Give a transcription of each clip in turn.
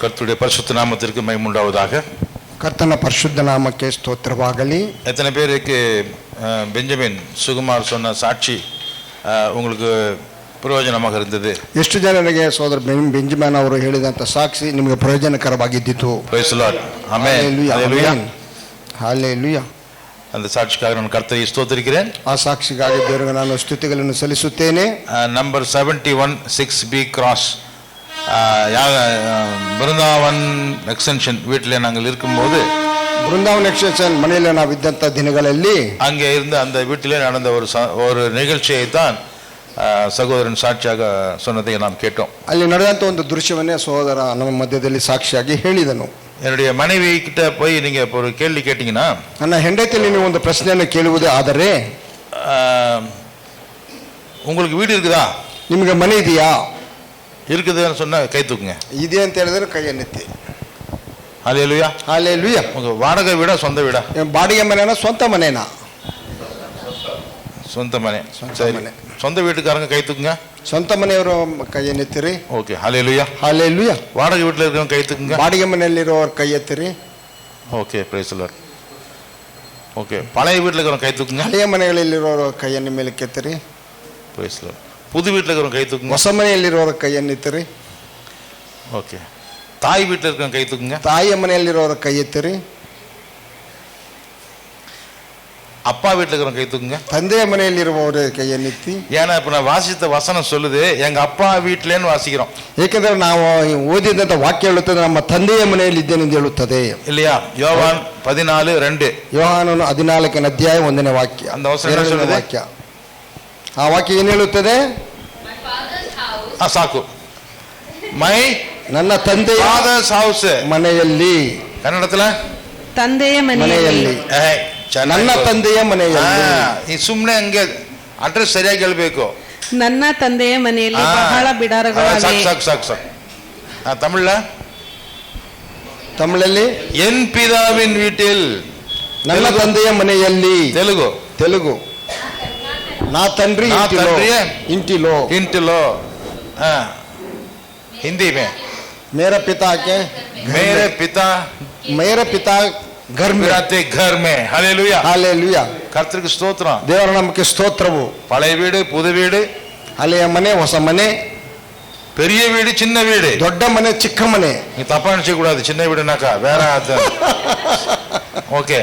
கர்த்தருடைய பரிசுத்த நாமத்திற்கு மகிமை உண்டாவதாக. கர்த்தன பரிசுத்த நாமಕ್ಕೆ ಸ್ತೋತ್ರವಾಗಲಿ. எத்தனை பேருக்கு பெஞ்சமின் சுகுமார் சொன்ன சாட்சி உங்களுக்கு ಪ್ರಯೋಜನமாக இருந்தது? ಎಷ್ಟು ಜನರಿಗೆ ಸೋದರ ಬೆಂಜಮಿನ್ ಅವರು ಹೇಳಿದಂತ ಸಾಕ್ಷಿ ನಿಮಗೆ ಪ್ರಯೋಜನಕರವಾಗಿದ್ದಿತು? Praise the lord. Amen. Hallelujah. Hallelujah. அந்த சாட்சிக்காக நான் கர்த்தரை ஸ்தோத்திரிக்கிறேன். ಆ ಸಾಕ್ಷಿಗಾಗಿ ದೇವರಿಗೆ ನಾನು ಸ್ತುತಿಗಳನ್ನು ಸಲ್ಲಿಸುತ್ತೇನೆ. Number 71 6B cross Brindavan extension வீட்டிலே நாங்கள் இருக்கும்போது, ಬೃಂದಾವನ್ ಎಕ್ಸ್ಟೆನ್ಷನ್ ಮನೆಯಲ್ಲಿ ನಾವು ಇದ್ದಂತ ದಿನಗಳಲ್ಲಿ அங்கே இருந்த அந்த வீட்டிலே நடந்த ஒரு நிகழ்ச்சியை தான் சகோதரன் சாட்சியாக சொன்னதை நாம் கேட்டோம். ಅಲ್ಲಿ ನಡೆದಂತ ಒಂದು ದೃಶ್ಯವನ್ನೇ ಸಹೋದರ ನಮ್ಮ ಮಧ್ಯದಲ್ಲಿ ಸಾಕ್ಷಿಯಾಗಿ ಹೇಳಿದನು. என்னுடைய மனைவி கிட்ட போய் நீங்க ஒரு கேள்வி கேட்டீங்கன்னா, ನನ್ನ ಹೆಂಡತಿಯಲ್ಲಿ ನೀವು ಒಂದು ಪ್ರಶ್ನೆಯನ್ನು ಕೇಳುವುದೇ ಆದರೆ, உங்களுக்கு வீடு இருக்குதா, ನಿಮಗೆ ಮನೆ ಇದೆಯಾ, இருக்குதுன்னு சொன்னா கை தூக்குங்க. ಇದೆ ಅಂತ ಹೇಳಿದ್ರೆ ಕೈಯನ್ನೆತ್ತಿ. ஹல்லேலூயா. ஹல்லேலூயா. உங்க வாடகை வீடா சொந்த வீடா? ಬಾಡಿಗೆ ಮನೆನಾ ಸ್ವಂತ ಮನೆನಾ? சொந்த ಮನೆ. சரி, சொந்த வீட்டுக்காரங்க கை தூக்குங்க. சொந்த ಮನೆಯವರು ಕೈಯನ್ನೆತ್ತಿರಿ. ஓகே, ஹல்லேலூயா. ஹல்லேலூயா. வாடகை வீட்டில் இருக்கிறவங்க கை தூக்குங்க. ಬಾಡಿಗೆ ಮನೆಯಲ್ಲಿರೋರು ಕೈ ಎತ್ತಿರಿ. Okay, praise the lord. Okay, பழைய வீட்டில் இருக்கிறவங்க கை தூக்குங்க. ಹಳೆಯ ಮನೆಗಳಲ್ಲಿರೋರು ಕೈಯನ್ನು ಮೇಲಕ್ಕೆ ಎತ್ತಿರಿ. Price the Lord. புது வீட்டில் இருக்கிறவங்க கை தூக்குங்க. ಹೊಸ ಮನೆಯಲ್ಲಿರೋರು ಕೈಯನ್ನು ಎತ್ತಿರಿ. ஓகே, தாய் வீட்டில் இருக்கிறவங்க கை தூக்குங்க. ತಾಯಿಯ ಮನೆಯಲ್ಲಿರೋರು ಕೈ ಎತ್ತಿರಿ. அப்பா வீட்டில் இருக்கிறவங்க கை தூக்குங்க. ತಂದೆಯ ಮನೆಯಲ್ಲಿರುವವರು ಕೈಯನ್ನೆತ್ತಿ. ஏன்னா இப்போ நான் வாசித்த வசனம் சொல்லுது எங்க அப்பா வீட்டிலேன்னு வாசிக்கிறோம். ಏಕೆಂದರೆ ನಾವು ಓದಿದಂತ ವಾಕ್ಯ ಹೇಳುತ್ತದೆ ನಮ್ಮ ತಂದೆಯ ಮನೆಯಲ್ಲಿ ಇದ್ದೇನೆ ಎಂದು ಹೇಳುತ್ತದೆ, இல்லையா? யோவான் 14:2. ಯೋಹಾನನು 14ನೇ ಅಧ್ಯಾಯ 1ನೇ ವಾಕ್ಯ. அந்த வசனம் ವಾಕ್ಯ, ಆ ವಾಕ್ಯ ಏನು ಹೇಳುತ್ತದೆ? ಸಾಕು. ಮೈ ನನ್ನ ತಂದೆಯ ಹೌಸ್ ಮನೆಯಲ್ಲಿ. ಕನ್ನಡத்துல ತಂದೆಯ ಮನೆಯಲ್ಲಿ. ನನ್ನ ತಂದೆಯ ಮನೆಯಲ್ಲಿ. ಈ ಸುಮ್ಮನೆ ಹಂಗೆ ಅಡ್ರೆಸ್ ಸರಿಯಾಗಿ ಹೇಳ್ಬೇಕು. ನನ್ನ ತಂದೆಯ ಮನೆಯಲ್ಲಿ ಬಹಳ ಬಿಡಾರಗಳಿವೆ. ಸಾಕು ಸಾಕು ಸಾಕು. ತಮಿಳಲ್ಲಿ ಎನ್ ಪಿದಾವಿನ್ வீட்டில். ನನ್ನ ತಂದೆಯ ಮನೆಯಲ್ಲಿ. ತೆಲುಗು ನಾ ತಂಡ್ರಿ ಇಂಟಿಲೋ. हिंदी में मेरा पिता के मेरे पिता घर में रहते घर में. हालेलुया. हालेलुया. ಕರ್ತನಿಗೆ ಸ್ತೋತ್ರ. ದೇವರ ನಮಗೆ ಸ್ತೋತ್ರವು. பழைய வீடு புது வீடு, ಹಳೆಯ ಮನೆ ಹೊಸ ಮನೆ, பெரிய வீடு சின்ன வீடு, ದೊಡ್ಡ ಮನೆ ಚಿಕ್ಕ ಮನೆ. நீ தப்பா நினைக்க கூடாது. சின்ன வீடுனாக்கா வேற. ஓகே,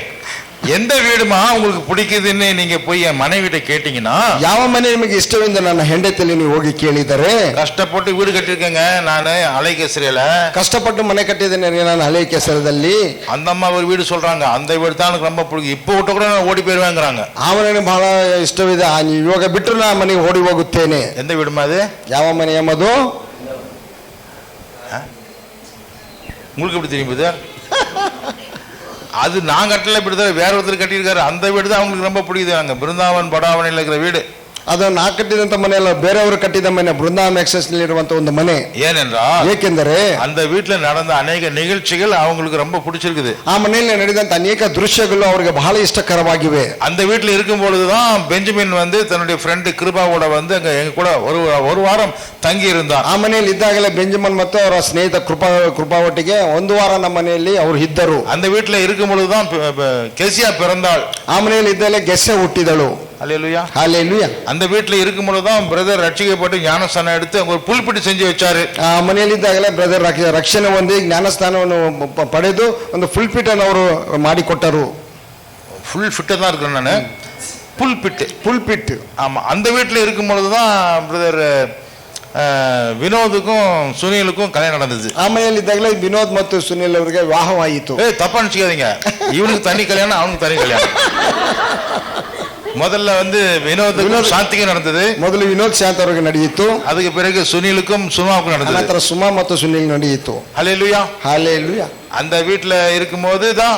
எந்த வீடுமா உங்களுக்கு பிடிக்குதுன்னு நீங்க போய் என் மனைவிட்ட கேட்டீங்கன்னா, ಯಾವ ಮನೆ ನಿಮಗೆ ಇಷ್ಟವೆಂದು ನನ್ನ ಹೆಂಡತಿಯಲ್ಲಿ ನೀವು ಹೋಗಿ ಕೇಳಿದರೆ, கஷ்டப்பட்டு வீடு கட்டிருக்கேங்க ನಾನು அலைகேசரியில, ಕಷ್ಟಪಟ್ಟು ಮನೆ ಕಟ್ಟಿದ್ದೇನೆ ನಾನು ಹಳೆ ಕೆಸರದಲ್ಲಿ. அந்த அம்மா ஒரு வீடு சொல்றாங்க, அந்த வீடு தான் எனக்கு ரொம்ப பிடிக்கும், இப்போ விட்ட கூட நான் ஓடி போயிருவேங்கிறாங்க. ಆ ಮನೆ ಬಹಳ ಇಷ್ಟವಿದೆ, ಇವಾಗ ಬಿಟ್ಟರು ನಾ ಮನೆಗೆ ಓಡಿ ಹೋಗುತ್ತೇನೆ. எந்த வீடுமா அது? ಯಾವ ಮನೆ ಎಂಬುದು உங்களுக்கு எப்படி தெரியும்? அது நான் கட்டல, இப்படிதான் வேற ஒருத்தர் கட்டியிருக்காரு. அந்த வீடு தான் அவங்களுக்கு ரொம்ப பிடிக்குது. நாங்கள் பிருந்தாவன் படாவனையில் இருக்கிற வீடு. ಅದು ನಾ ಕಟ್ಟಿದಂತ ಮನೆ ಅಲ್ಲ, ಬೇರೆಯವರು ಕಟ್ಟಿದ ಮನೆ, ಬೃಂದಾವನ್ ಎಕ್ಸೆಸ್ ನಲ್ಲಿ ಇರುವಂತ ಒಂದು ಮನೆ. ஏனென்றால் ಏಕೆಂದರೆ அந்த வீட்டில் நடந்த ಅನೇಕ நிகழ்ச்சிகள் அவங்களுக்கு ரொம்ப பிடிச்சிருக்குது. ಆ ಮನೆಯಲ್ಲಿ ನಡೆದಂತ ಅನೇಕ ದೃಶ್ಯಗಳು ಅವರಿಗೆ ಬಹಳ ಇಷ್ಟಕರವಾಗಿವೆ. அந்த வீட்டில் இருக்கும் பொழுதுதான் பெஞ்சமின் வந்து தன்னுடைய ஃப்ரெண்டு கிருபாவோட வந்து அங்க எங்க கூட ஒரு வாரம் தங்கி இருந்தார். ಆ ಮನೆಯಲ್ಲಿ ಇದ್ದಾಗಲೇ ಬೆಂಜಮಿನ್ ಮತ್ತು ಅವರ ಸ್ನೇಹಿತ ಕೃಪಾ ಒಟ್ಟಿಗೆ ಒಂದು ವಾರ ನಮ್ಮ ಮನೆಯಲ್ಲಿ ಅವರು ಇದ್ದರು. அந்த வீட்டில் இருக்கும் பொழுதுதான் கெசியா பிறந்தாள். ಆ ಮನೆಯಲ್ಲಿ ಇದ್ದಾಗಲೇ ಗೆಸ್ಸೆ ಹುಟ್ಟಿದಳು. ஹல்லேலூயா. ஹல்லேலூயா. அந்த வீட்டில் இருக்கும் பொழுதுதான் பிரதர் ரட்சிக்கப்பட்டு ஞானஸ்தானம் எடுத்து ஒரு புல்பிட்டு செஞ்சு வச்சாரு. ಆ ಮನೆಯಲ್ಲಿ ಇದ್ದಾಗಲೇ ಬ್ರದರ್ ರಕ್ಷಣೆ ಹೊಂದಿ ಜ್ಞಾನಸ್ನಾನವನ್ನು ಪಡೆದು ಒಂದು ಫುಲ್ ಪಿಟ್ ಅನ್ನು ಅವರು ಮಾಡಿಕೊಟ್ಟರು. ஃபுல் ஃபிட்டு தான் இருக்கிறேன் நான். புல்பிட். ஆமா, அந்த வீட்டில் இருக்கும் பொழுதுதான் பிரதர் வினோதுக்கும் சுனிலுக்கும் கல்யாணம் நடந்தது. ಆ ಮನೆಯಲ್ಲಿ ಇದ್ದಾಗಲೇ ವಿನೋದ್ ಮತ್ತು ಸುನಿಲ್ ಅವರಿಗೆ ವಿವಾಹವಾಯಿತು. தப்பா நினைச்சுக்காதீங்க, இவனுக்கு தனி கல்யாணம் அவனுக்கு தனி கல்யாணம். முதல்ல வந்து வினோத் சாந்திக்கு நடந்தது. ಮೊದಲು ವಿನೋದ್ ಶಾಂತ್ ಅವರಿಗೆ ನಡೆಯಿತು. அதுக்கு பிறகு சுனிலுக்கும் சுமாவுக்கும் நடந்தது. ನಂತರ ಸುಮಾ ಮತ್ತು ಸುನಿಲ್ ನಡೆಯಿತು. ஹல்லேலூயா. ஹல்லேலூயா. அந்த வீட்டில் இருக்கும்போது தான்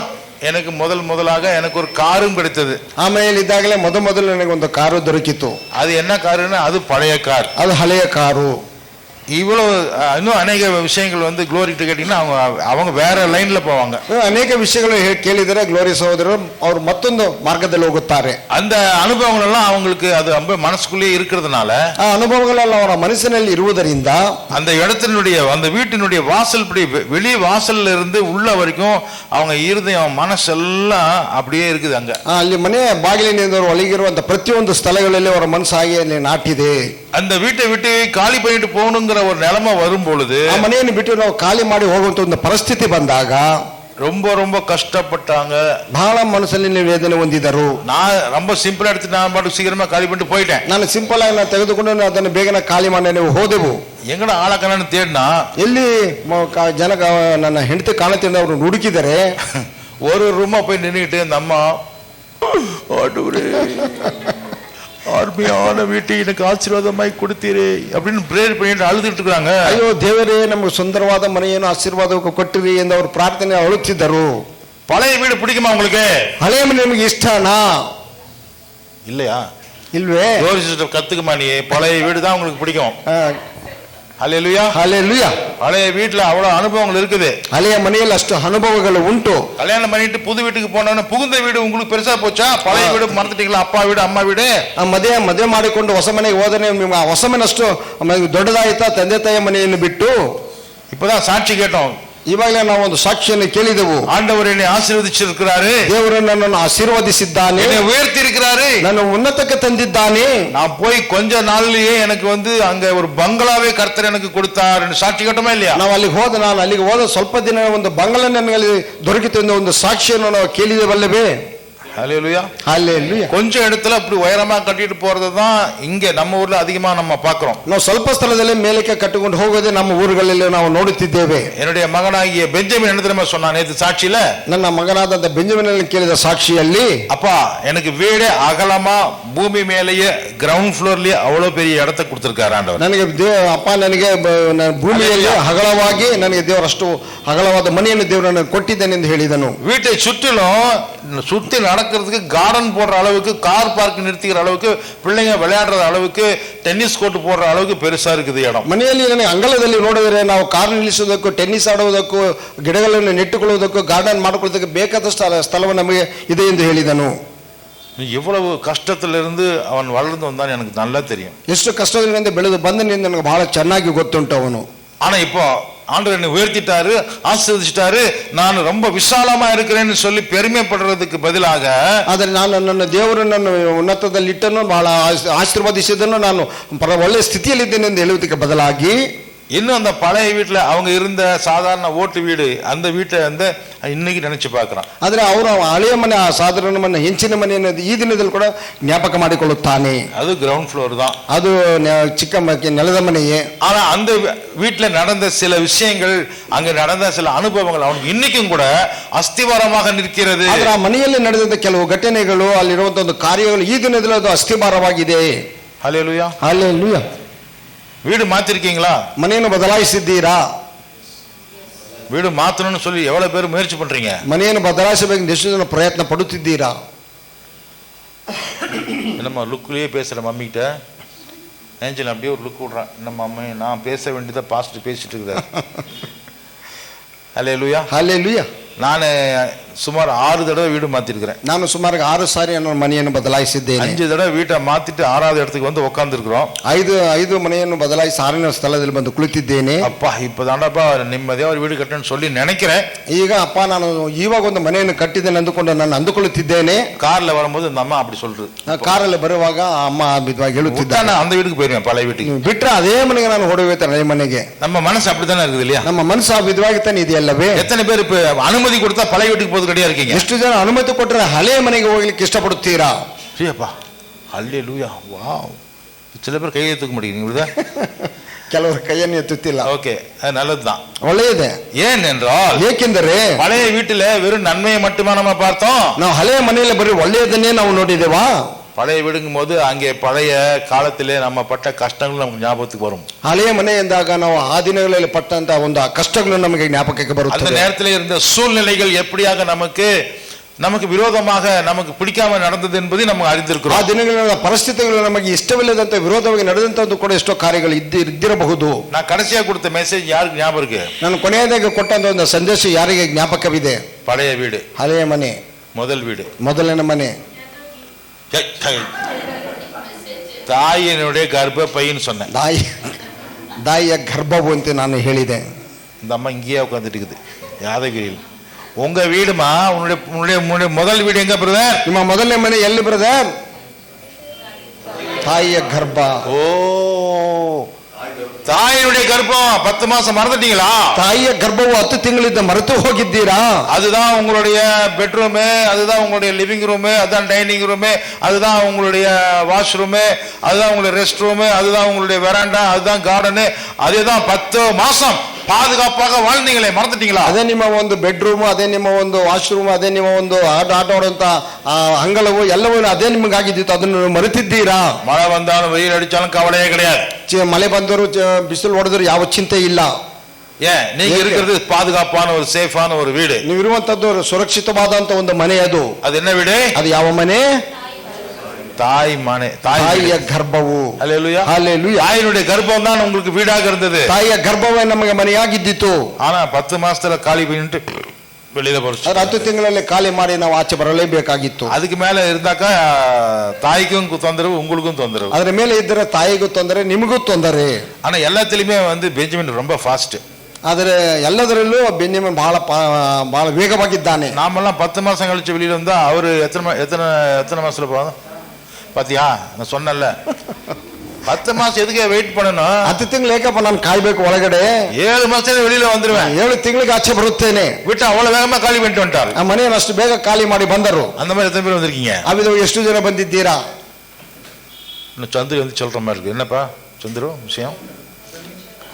எனக்கு முதலாக எனக்கு ஒரு காரும் கிடைத்தது. ಆ ಮನೆಯಲ್ಲಿ ಇದ್ದಾಗಲೇ ಮೊದಲು ನನಗೆ ಒಂದು ಕಾರು ದೊರಕಿತು. அது என்ன காருன்னா, அது பழைய கார். ಅದು ಹಳೆಯ ಕಾರು. இவ்வளவு இன்னும் அநேக விஷயங்கள் வந்து க்ளோரி கேட்டீங்கன்னா அவங்க வேற லைன்ல போவாங்க. ಅನೇಕ ವಿಷಯಗಳು ಕೇಳಿದರೆ ಗ್ಲೋರಿ ಸಹೋದರರು ಅವರು ಮತ್ತೊಂದು ಮಾರ್ಗದಲ್ಲಿ ಹೋಗುತ್ತಾರೆ. அந்த ಅನುಭವங்கள் எல்லாம் அவங்களுக்கு அது ரொம்ப மனசுக்குள்ளே இருக்கிறதுனால, ಆ ಅನುಭವಗಳೆಲ್ಲ ಅವರ ಮನಸ್ಸಿನಲ್ಲಿ ಇರುವುದರಿಂದ அந்த இடத்தினுடைய அந்த வீட்டினுடைய வாசல் வெளி வாசல்ல இருந்து உள்ள வரைக்கும் அவங்க இருதயம் மனசெல்லாம் அப்படியே இருக்குது. அங்க ಅಲ್ಲಿ ಮನೆಯ ಬಾಗಿಲಿನಿಂದ ಒಳಗಿರುವಂತ ಪ್ರತಿಯೊಂದು ಸ್ಥಳಗಳಲ್ಲಿ ಅವರ ಮನಸ್ಸು ಹಾಗೆ ಅಲ್ಲಿ ನಾಟಿದೆ. அந்த வீட்டை விட்டு காலி பண்ணிட்டு போகணுங்கிற ஒரு நிலைமை வரும் பொழுது, ಆ ಮನೆಯನ್ನು ಬಿಟ್ಟು ನಾವು ಖಾಲಿ ಮಾಡಿ ಹೋಗುವಂತ ಒಂದು ಪರಿಸ್ಥಿತಿ ಬಂದಾಗ ரொம்ப ரொம்ப கஷ்டப்பட்டாங்க. ಬಹಳ ಮನಸ್ಸಲ್ಲಿ ವೇದನೆ ಹೊಂದಿದರು. நான் ரொம்ப ಸಿಂಪಲ್ எடுத்து நான் பாட்டு சீக்கிரமா காலி பண்ணிட்டு போயிட்டேன். ನಾನು ಸಿಂಪಲ್ ಆಗಿ ನಾನು ತೆಗೆದುಕೊಂಡು ಅದನ್ನು ಬೇಗನೆ ಖಾಲಿ ಮಾಡಿ ನೀವು ಹೋದೆವು. எங்கட ஆளக்கண்ணு தேடினா ಎಲ್ಲಿ ಜನ ನನ್ನ ಹೆಂಡತಿ ಕಾಣುತ್ತಿದ್ದ ಅವರು ಹುಡುಕಿದರೆ ஒரு ரூமா போய் நின்றுக்கிட்டு அந்த அம்மா, அருமையான வீட்டை எனக்கு ஆசீர்வாதமாய் கொடுத்தீரே அப்படின்னு பிரேயர் பண்ணிட்டு அழுதுட்டு இருக்காங்க. ಅಯ್ಯೋ ದೇವರೇ, ನಮಗೆ ಸುಂದರವಾದ ಮನೆಯನ್ನು ಆಶೀರ್ವಾದಕ್ಕೆ ಕೊಟ್ಟಿರಿ ಎಂದು ಅವರು ಪ್ರಾರ್ಥನೆ ಅಳುತ್ತಿದ್ದರು. பழைய வீடு பிடிக்குமா உங்களுக்கு? ಹಳೆಯ ಮನೆ ನಿಮಗೆ ಇಷ್ಟನಾ? இல்லையா? ಇಲ್ವೇ? கத்துக்குமா நீ, பழைய வீடு தான் உங்களுக்கு பிடிக்கும். ஹல்லேலூயா, ஹல்லேலூயா. பழைய வீட்டுல அவ்வளவு அனுபவங்கள் இருக்குது. ಹಳೆಯ ಮನೆಯಲ್ಲಿ ಅಷ್ಟು ಅನುಭವಗಳು ಉಂಟು. கல்யாணம் பண்ணிட்டு புது வீட்டுக்கு போனோன்னு புகுந்த வீடு உங்களுக்கு பெருசா போச்சா? பழைய வீடு மறந்துட்டீங்களா? அப்பா வீடு அம்மா வீடு. ಮದುವೆ ಮಾಡಿಕೊಂಡು ಹೊಸ ಮನೆಗೆ ಹೋದರೆ ನಿಮ್ಮ ಹೊಸ ಮನೆಯಷ್ಟು ದೊಡ್ಡದಾಯ್ತಾ ತಂದೆ ತಾಯಿಯ ಮನೆಯನ್ನು ಬಿಟ್ಟು? இப்பதான் சாட்சி கேட்டோம். ಇವಾಗಲೇ ನಾವು ಒಂದು ಸಾಕ್ಷಿಯನ್ನು ಕೇಳಿದೆವು. ஆண்டவர் என்னை ஆசீர்வதிச்சிருக்கிறாரு, ದೇವರು ನನ್ನನ್ನು ಆಶೀರ್ವದಿಸಿದ್ದಾನೆ, என்னை உயர்த்தி இருக்கிறாரு, ನನ್ನ ಉನ್ನತಕ್ಕೆ ತಂದಿದ್ದಾನೆ. நான் போய் கொஞ்ச நாள்லயே எனக்கு வந்து அங்க ஒரு பங்களாவே கர்த்தர் எனக்கு கொடுத்தார் சாட்சி கேட்டோமா இல்லையா? ನಾವು ನಾನು ಅಲ್ಲಿಗೆ ಹೋದ ಸ್ವಲ್ಪ ದಿನ ಒಂದು ಬಂಗಲೆ ನನಗೆ ದೊರಕಿತು ಎಂದ ಒಂದು ಸಾಕ್ಷಿಯನ್ನು ನಾವು ಕೇಳಿದೆವಲ್ಲವೇ? ஹல்லேலூயா, ஹல்லேலூயா. கொஞ்சம் இடத்துல அப்படி உயரமா கட்டிட்டு போறதுதான் இங்க நம்ம ஊர்ல அதிகமா நம்ம பாக்குறோம். ನಾವು ಸ್ವಲ್ಪ ಸ್ಥಳದಲ್ಲಿ ಮೇಲಕ್ಕೆ ಕಟ್ಟಿಕೊಂಡು ಹೋಗೋದೇ ನಮ್ಮ ಊರುಗಳಲ್ಲಿ ನಾವು ನೋಡುತ್ತಿದ್ದೇವೆ. என்னுடைய மகனாகிய பெஞ்சமின் என்ன தெரியுமா சொன்னான் நேத்து சாட்சியில? ನನ್ನ ಮಗನಾದಂತ ಬೆಂಜಮಿನ್ ಕೇಳಿದ ಸಾಕ್ಷಿಯಲ್ಲಿ, அப்பா எனக்கு வீடு அகலமா பூமி மேலேயே கிரவுண்ட் ஃப்ளோர்லயே அவ்வளவு பெரிய இடத்தை கொடுத்திருக்காரு ஆண்டவர். ನನಗೆ ಅಪ್ಪ ನನಗೆ ಭೂಮಿಯಲ್ಲಿ ಅಗಲವಾಗಿ ನನಗೆ ದೇವರಷ್ಟು ಅಗಲವಾದ ಮನೆಯನ್ನು ದೇವರು ನನಗೆ ಕೊಟ್ಟಿದ್ದೇನೆ ಎಂದು ಹೇಳಿದನು. வீட்டை சுற்றிலும் சுத்தி நடக்கிறதுக்கு கார்டன் போடுற அளவுக்கு, கார் பார்க் நிறுத்திக்கிற அளவுக்கு, பிள்ளைங்க விளையாடுற அளவுக்கு, டென்னிஸ் கோர்ட் போடுற அளவுக்கு பெருசா இருக்குது இடம். ಮನೆಯಲ್ಲಿ ನನಗೆ ಅಂಗಳದಲ್ಲಿ ನೋಡಿದರೆ ನಾವು ಕಾರ್ ನಿಲ್ಲಿಸುವುದಕ್ಕೂ, ಟೆನ್ನಿಸ್ ಆಡುವುದಕ್ಕೂ, ಗಿಡಗಳನ್ನು ನೆಟ್ಟುಕೊಳ್ಳುವುದಕ್ಕೂ, ಗಾರ್ಡನ್ ಮಾಡಿಕೊಳ್ಳುವುದಕ್ಕೆ ಬೇಕಾದ ಸ್ಥಳವು ನಮಗೆ ಇದೆ ಎಂದು ಹೇಳಿದನು. எவ்வளவு கஷ்டத்திலிருந்து அவன் வளர்ந்து வந்தான் எனக்கு நல்லா தெரியும். ಎಷ್ಟು ಕಷ್ಟದಿಂದ ಬೆಳೆದು ಬಂದನೆಂದು ನನಗೆ ಬಹಳ ಚೆನ್ನಾಗಿ ಗೊತ್ತುಂಟು ಅವನು. ஆனா இப்போ ஆண்டவர் என்னை உயர்த்திட்டாரு, ஆசீர்வதிச்சிட்டாரு, நான் ரொம்ப விசாலமா இருக்கிறேன்னு சொல்லி பெருமைப்படுறதுக்கு பதிலாக, ಆದರೆ ನಾನು ನನ್ನ ದೇವರು ನನ್ನ ಉನ್ನತದಲ್ಲಿ ಇಟ್ಟನು, ಬಹಳ ಆಶೀರ್ವದಿಸಿದನು, ನಾನು ಒಳ್ಳೆಯ ಸ್ಥಿತಿಯಲ್ಲಿದ್ದೇನೆ ಎಂದು ಹೇಳುವುದಕ್ಕೆ ಬದಲಾಗಿ இன்னும் அந்த பழைய வீட்டுல அவங்க இருந்த சாதாரண ஓட்டு வீடு, அந்த வீட்டை வந்து இன்னைக்கு நினைச்சு பார்க்கறான். ಆದ್ರೆ ಅವನು ಹಳೆಯ ಮನೆ, ಆ ಸಾಧಾರಣ ಮನೆ, ಹೆಂಚಿನ ಮನೆಯನ್ನು ಈ ದಿನದಲ್ಲಿ ಕೂಡ ಜ್ಞಾಪಕ ಮಾಡಿಕೊಳ್ಳುತ್ತಾನೆ. அது கிரவுண்ட் ஃப்ளோர் தான், ಅದು ಚಿಕ್ಕ ನೆಲದ ಮನೆಯೇ. ஆனா அந்த வீட்டுல நடந்த சில விஷயங்கள், அங்க நடந்த சில அனுபவங்கள் அவனுக்கு இன்னைக்கும் கூட அஸ்திவாரமாக நிற்கிறது. ಆದ್ರೆ ಆ ಮನೆಯಲ್ಲಿ ನಡೆದ ಕೆಲವು ಘಟನೆಗಳು, ಅಲ್ಲಿರುವಂತಹ ಒಂದು ಕಾರ್ಯಗಳು ಈ ದಿನದಲ್ಲಿ ಅದು ಅಸ್ಥಿಭಾರವಾಗಿದೆ. ஹல்லேலூயா, ಹಲ್ಲೇಲೂಯಾ. வீடு மாத்திருக்கீங்களா? ಮನೆಯನ್ನು ಬದಲಾಯಿಸಿದ್ದೀರಾ? வீடு மாத்தணும்னு சொல்லி எவ்வளவு பேர் முயற்சி பண்றீங்க? ಮನೆಯನ್ನು ಬದಲಾಯಿಸಬೇಕು ಎಷ್ಟು ಜನ ಪ್ರಯತ್ನ ಪಡುತ್ತಿದ್ದೀರಾ? நம்ம லுக்லயே பேசுற மம்மிகிட்ட ஏஞ்சல் அப்படியே ஒரு லுக் விடுறான். நம்ம அம்மா நான் பேச வேண்டியதை பாஸ்ட் பேசிட்டு இருக்கிறார். ஹல்லேலூயா, ಹಲ್ಲೇಲೂಯಾ. நான் சுமார் 6 தடவை வீடு மாத்திருக்கிறேன். ನಾನು ಸುಮಾರು 6 ಸಾರಿ ನನ್ನ ಮನೆಯನ್ನು ಬದಲಾಯಿಸಿದ್ದೇನೆ. 5 தடவை வீட்டை மாத்திட்டு 6வது இடத்துக்கு வந்து உட்கார்ந்து இருக்கிறோம். 5 ಮನೆಯನ್ನು ಬದಲಾಯಿಸಿ 6ನೇ ಸ್ಥಳದಲ್ಲಿ ಬಂದು ಕುಳಿತಿದ್ದೇನೆ. அப்பா இப்பதாண்டப்பா நிம்மதியா ஒரு வீடு கட்டணும்னு சொல்லி நினைக்கிறேன். ಈಗ ಅಪ್ಪ ನಾನು ಇವಾಗ ಒಂದು ಮನೆಯನ್ನು ಕಟ್ಟಿದ್ದೇನೆ ಅಂದುಕೊಂಡು ನಾನು ಅಂದುಕೊಳ್ಳುತ್ತಿದ್ದೇನೆ. கார்ல வரும்போது இந்த அம்மா அப்படி சொல்றது, ಕಾರಲ್ಲಿ ಬರುವಾಗ ಅಮ್ಮ ವಿಧವಾಗಿ ಹೇಳುತ್ತಿದ್ದಾನೆ, நான் அந்த வீட்டுக்கு போயிருவேன், பழைய வீட்டுக்கு. ಬಿಟ್ರೆ ಅದೇ ಮನೆಗೆ ನಾನು ಹೊಡೆಯುತ್ತೇನೆ, ಹಳೆ ಮನೆಗೆ. நம்ம மனசு அப்படித்தானே இருக்குது இல்லையா? ನಮ್ಮ ಮನಸ್ಸು ಆ ವಿಧವಾಗಿ ತಾನೆ ಇದೆಯಲ್ಲವೇ? எத்தனை பேர் இப்ப அனுமதி கொடுத்தா பழைய வீட்டுக்கு போறது கிடையாது இருக்கீங்க? ಎಷ್ಟು ಜನ ಅನುಮತಿ ಕೊಟ್ಟರೆ ಹಳೆಯ ಮನೆಗೆ ಹೋಗ್ಲಿಕ್ಕೆ ಇಷ್ಟಪಡುತ್ತೀರಾ? சரிப்பா, ஹல்லேலூயா, வாவ். சில பேர் கையை தூக்க மாட்டேங்கிறீங்க, ಕೆಲವರು ಕೈಯನ್ನು ಎತ್ತುತ್ತಿಲ್ಲ. ஓகே, அது நல்லதுதான், ಒಳ್ಳೆಯದೇ. ஏன் என்றால், ಏಕೆಂದರೆ பழைய வீட்டுல வெறும் நன்மையை மட்டுமா நம்ம பார்த்தோம்? ನಾವು ಹಳೆಯ ಮನೆಯಲ್ಲಿ ಬರೀ ಒಳ್ಳೆಯದನ್ನೇ ನಾವು ನೋಡಿದೇವಾ? பழைய வீடுங்கும் போது அங்கே பழைய காலத்திலே நம்ம பட்ட கஷ்டங்கள் நமக்கு ஞாபகத்துக்கு வரும். ಹಳೆಯ ಮನೆ ಎಂದಾಗ ನಾವು ಆ ದಿನಗಳಲ್ಲಿ ಪಟ್ಟಂತ ಒಂದು ಕಷ್ಟಗಳು ನಮಗೆ ಜ್ಞಾಪಕಕ್ಕೆ அந்த ಬರುತ್ತದೆ. நேரத்தில் இருந்த சூழ்நிலைகள் எப்படியாக நமக்கு நமக்கு விரோதமாக நமக்கு பிடிக்காம நடந்தது என்பதை நம்ம ಆ அறிந்திருக்கிறோம். ದಿನಗಳ ಪರಿಸ್ಥಿತಿಗಳು ನಮಗೆ ಇಷ್ಟವಿಲ್ಲದಂತೆ ವಿರೋಧವಾಗಿ ನಡೆದಂತದ್ದು ಕೂಡ ಎಷ್ಟೋ ಕಾರ್ಯಗಳು ಇದ್ದಿರಬಹುದು. நான் கடைசியா கொடுத்த மெசேஜ் யாருக்கு ஞாபகம் இருக்கு? ನಾನು ಕೊನೆಯದಾಗಿ ಕೊಟ್ಟಂತ ಒಂದು ಸಂದೇಶ ಯಾರಿಗೆ ಜ್ಞಾಪಕವಿದೆ? பழைய வீடு, ಹಳೆಯ ಮನೆ, முதல் வீடு, ಮೊದಲನೇ ಮನೆ, தாயினுடைய கர்ப்ப பையன் சொன்னேன். தாಯಿಯ ಗರ್ಭವು ಅಂತ ನಾನು ಹೇಳಿದೆ. இந்த அம்மா இங்கேயே உட்காந்துட்டு இருக்குது யாதகிரியில். உங்க வீடுமா, உன்னுடைய முதல் வீடு எங்க பிரதர்? ನಿಮ್ಮ ಮೊದಲನೇ ಮನೆ ಎಲ್ಲಿ ಬ್ರದರ್? ತಾಯಿಯ ಗರ್ಭ. ஓ, தாயினுடைய கர்ப்பம் 10 மாசம் மறந்துட்டீங்களா? ತಾಯಿಯ ಗರ್ಭವು 10 ತಿಂಗಳಿಂದ ಮರೆತು ಹೋಗಿದ್ದೀರಾ? அதுதான் உங்களுடைய பெட்ரூமு, அதுதான் உங்களுடைய லிவிங் ரூமு, அதுதான் டைனிங் ரூமு, அதுதான் உங்களுடைய வாஷ்ரூமு, அதுதான் உங்களுடைய ரெஸ்ட் ரூமு, அதுதான் உங்களுடைய வெராண்டா, அதுதான் கார்டனு. அதுதான் 10 மாசம் பாதுகாப்பாக வாழ்ந்தீங்களே, மறந்துட்டீங்களா? ಅದೇ ನಿಮ್ಮ ಒಂದು ಬೆಡ್ರೂಮ್, ಅದೇ ನಿಮ್ಮ ಒಂದು ವಾಶ್ರೂಮ್, ಅದೇ ನಿಮ್ಮ ಒಂದು ಆಟ ಆಡುವಂತ ಅಂಗಳವು ಎಲ್ಲವೂ ಅದೇ ನಿಮಗಾಗಿದ್ದಿತ್ತು, ಅದನ್ನು ಮರೆತಿದ್ದೀರಾ? மழை வந்தாலும் வெயில் அடிச்சாலும் கவலையே கிடையாது. ಮಳೆ ಬಂದರು ಬಿಸಿಲು ಹೊಡೆದ್ರು ಯಾವ ಚಿಂತೆ ಇಲ್ಲ. ஏன்? நீங்க இருக்கிறது பாதுகாப்பான ஒரு சேஃபான ஒரு வீடு. ನೀವು ಇರುವಂತದ್ದು ಸುರಕ್ಷಿತವಾದಂತ ಒಂದು ಮನೆ. ಅದು என்ன வீடு? ಅದು ಯಾವ ಮನೆ? தாய் மனை, ತಾಯಿಯ ಗರ್ಭವು. ஹல்லேலூயா, ஹல்லேலூயா. தாயினுடைய கர்ப்பம் தான் உங்களுக்கு வீடாக இருந்தது. ತಾಯಿಯ ಗರ್ಭವೇ ನಮಗೆ ಮನೆಯಾಗಿದ್ದಿತ್ತು. ஆனா 10 மாசத்துல காலி பண்ணிட்டு வெளியில போறோம். 10 ತಿಂಗಳಲ್ಲಿ ಖಾಲಿ ಮಾಡಿ ನಾವು ಆಚೆ ಬರಲೇಬೇಕಾಗಿತ್ತು. அதுக்கு மேல இருந்தாக்கா தாய்க்கும் தொந்தரவு, உங்களுக்கும் தொந்தரவு. ಅದರ ಮೇಲೆ ಇದ್ದರೆ ತಾಯಿಗೂ ತೊಂದರೆ, ನಿಮಗೂ ತೊಂದರೆ. ஆனா எல்லாத்திலுமே பெஞ்சமின் ரொம்ப ஃபாஸ்ட். ಆದರೆ ಎಲ್ಲದರಲ್ಲೂ ಬೆನ್ಯಾಮಿನ್ ಬಹಳ ವೇಗವಾಗಿದ್ದಾನೆ. நாமெல்லாம் 10 மாசம் கழிச்சு வெளியில வந்தா அவரு எத்தனை மாசத்துல போவாங்க பாத்தியா? நான் சொன்னல 10 மாசம் எதுக்கு வெயிட் பண்ணணும்? 10 ತಿಂಗಳು ಏಕಪ್ಪ ನಾನು ಕಾಯ್ಬೇಕು ಒಳಗಡೆ? 7 ಮಾಸದಲ್ಲಿ வெளியில வந்துருவேன். 7 ತಿಂಗಳಿಗೆ ಆಚೆ ಬರುತ್ತೇನೆ. விட்டு அவ்வளவு வேகமா காலி பண்ணிட்டு வந்துட்டாரு. ಆ ಮನೆಯನ್ನು ಅಷ್ಟು ಬೇಗ ಖಾಲಿ ಮಾಡಿ ಬಂದರು. அந்த மாதிரி எத்தனை பேர் வந்திருக்கீங்க? ಅವಿದು ಎಷ್ಟು ಜನ ಬಂದಿದ್ದೀರಾ? இன்னும் சந்திர வந்து சொல்ற மாதிரி இருக்கு. என்னப்பா சந்திரு விஷயம்?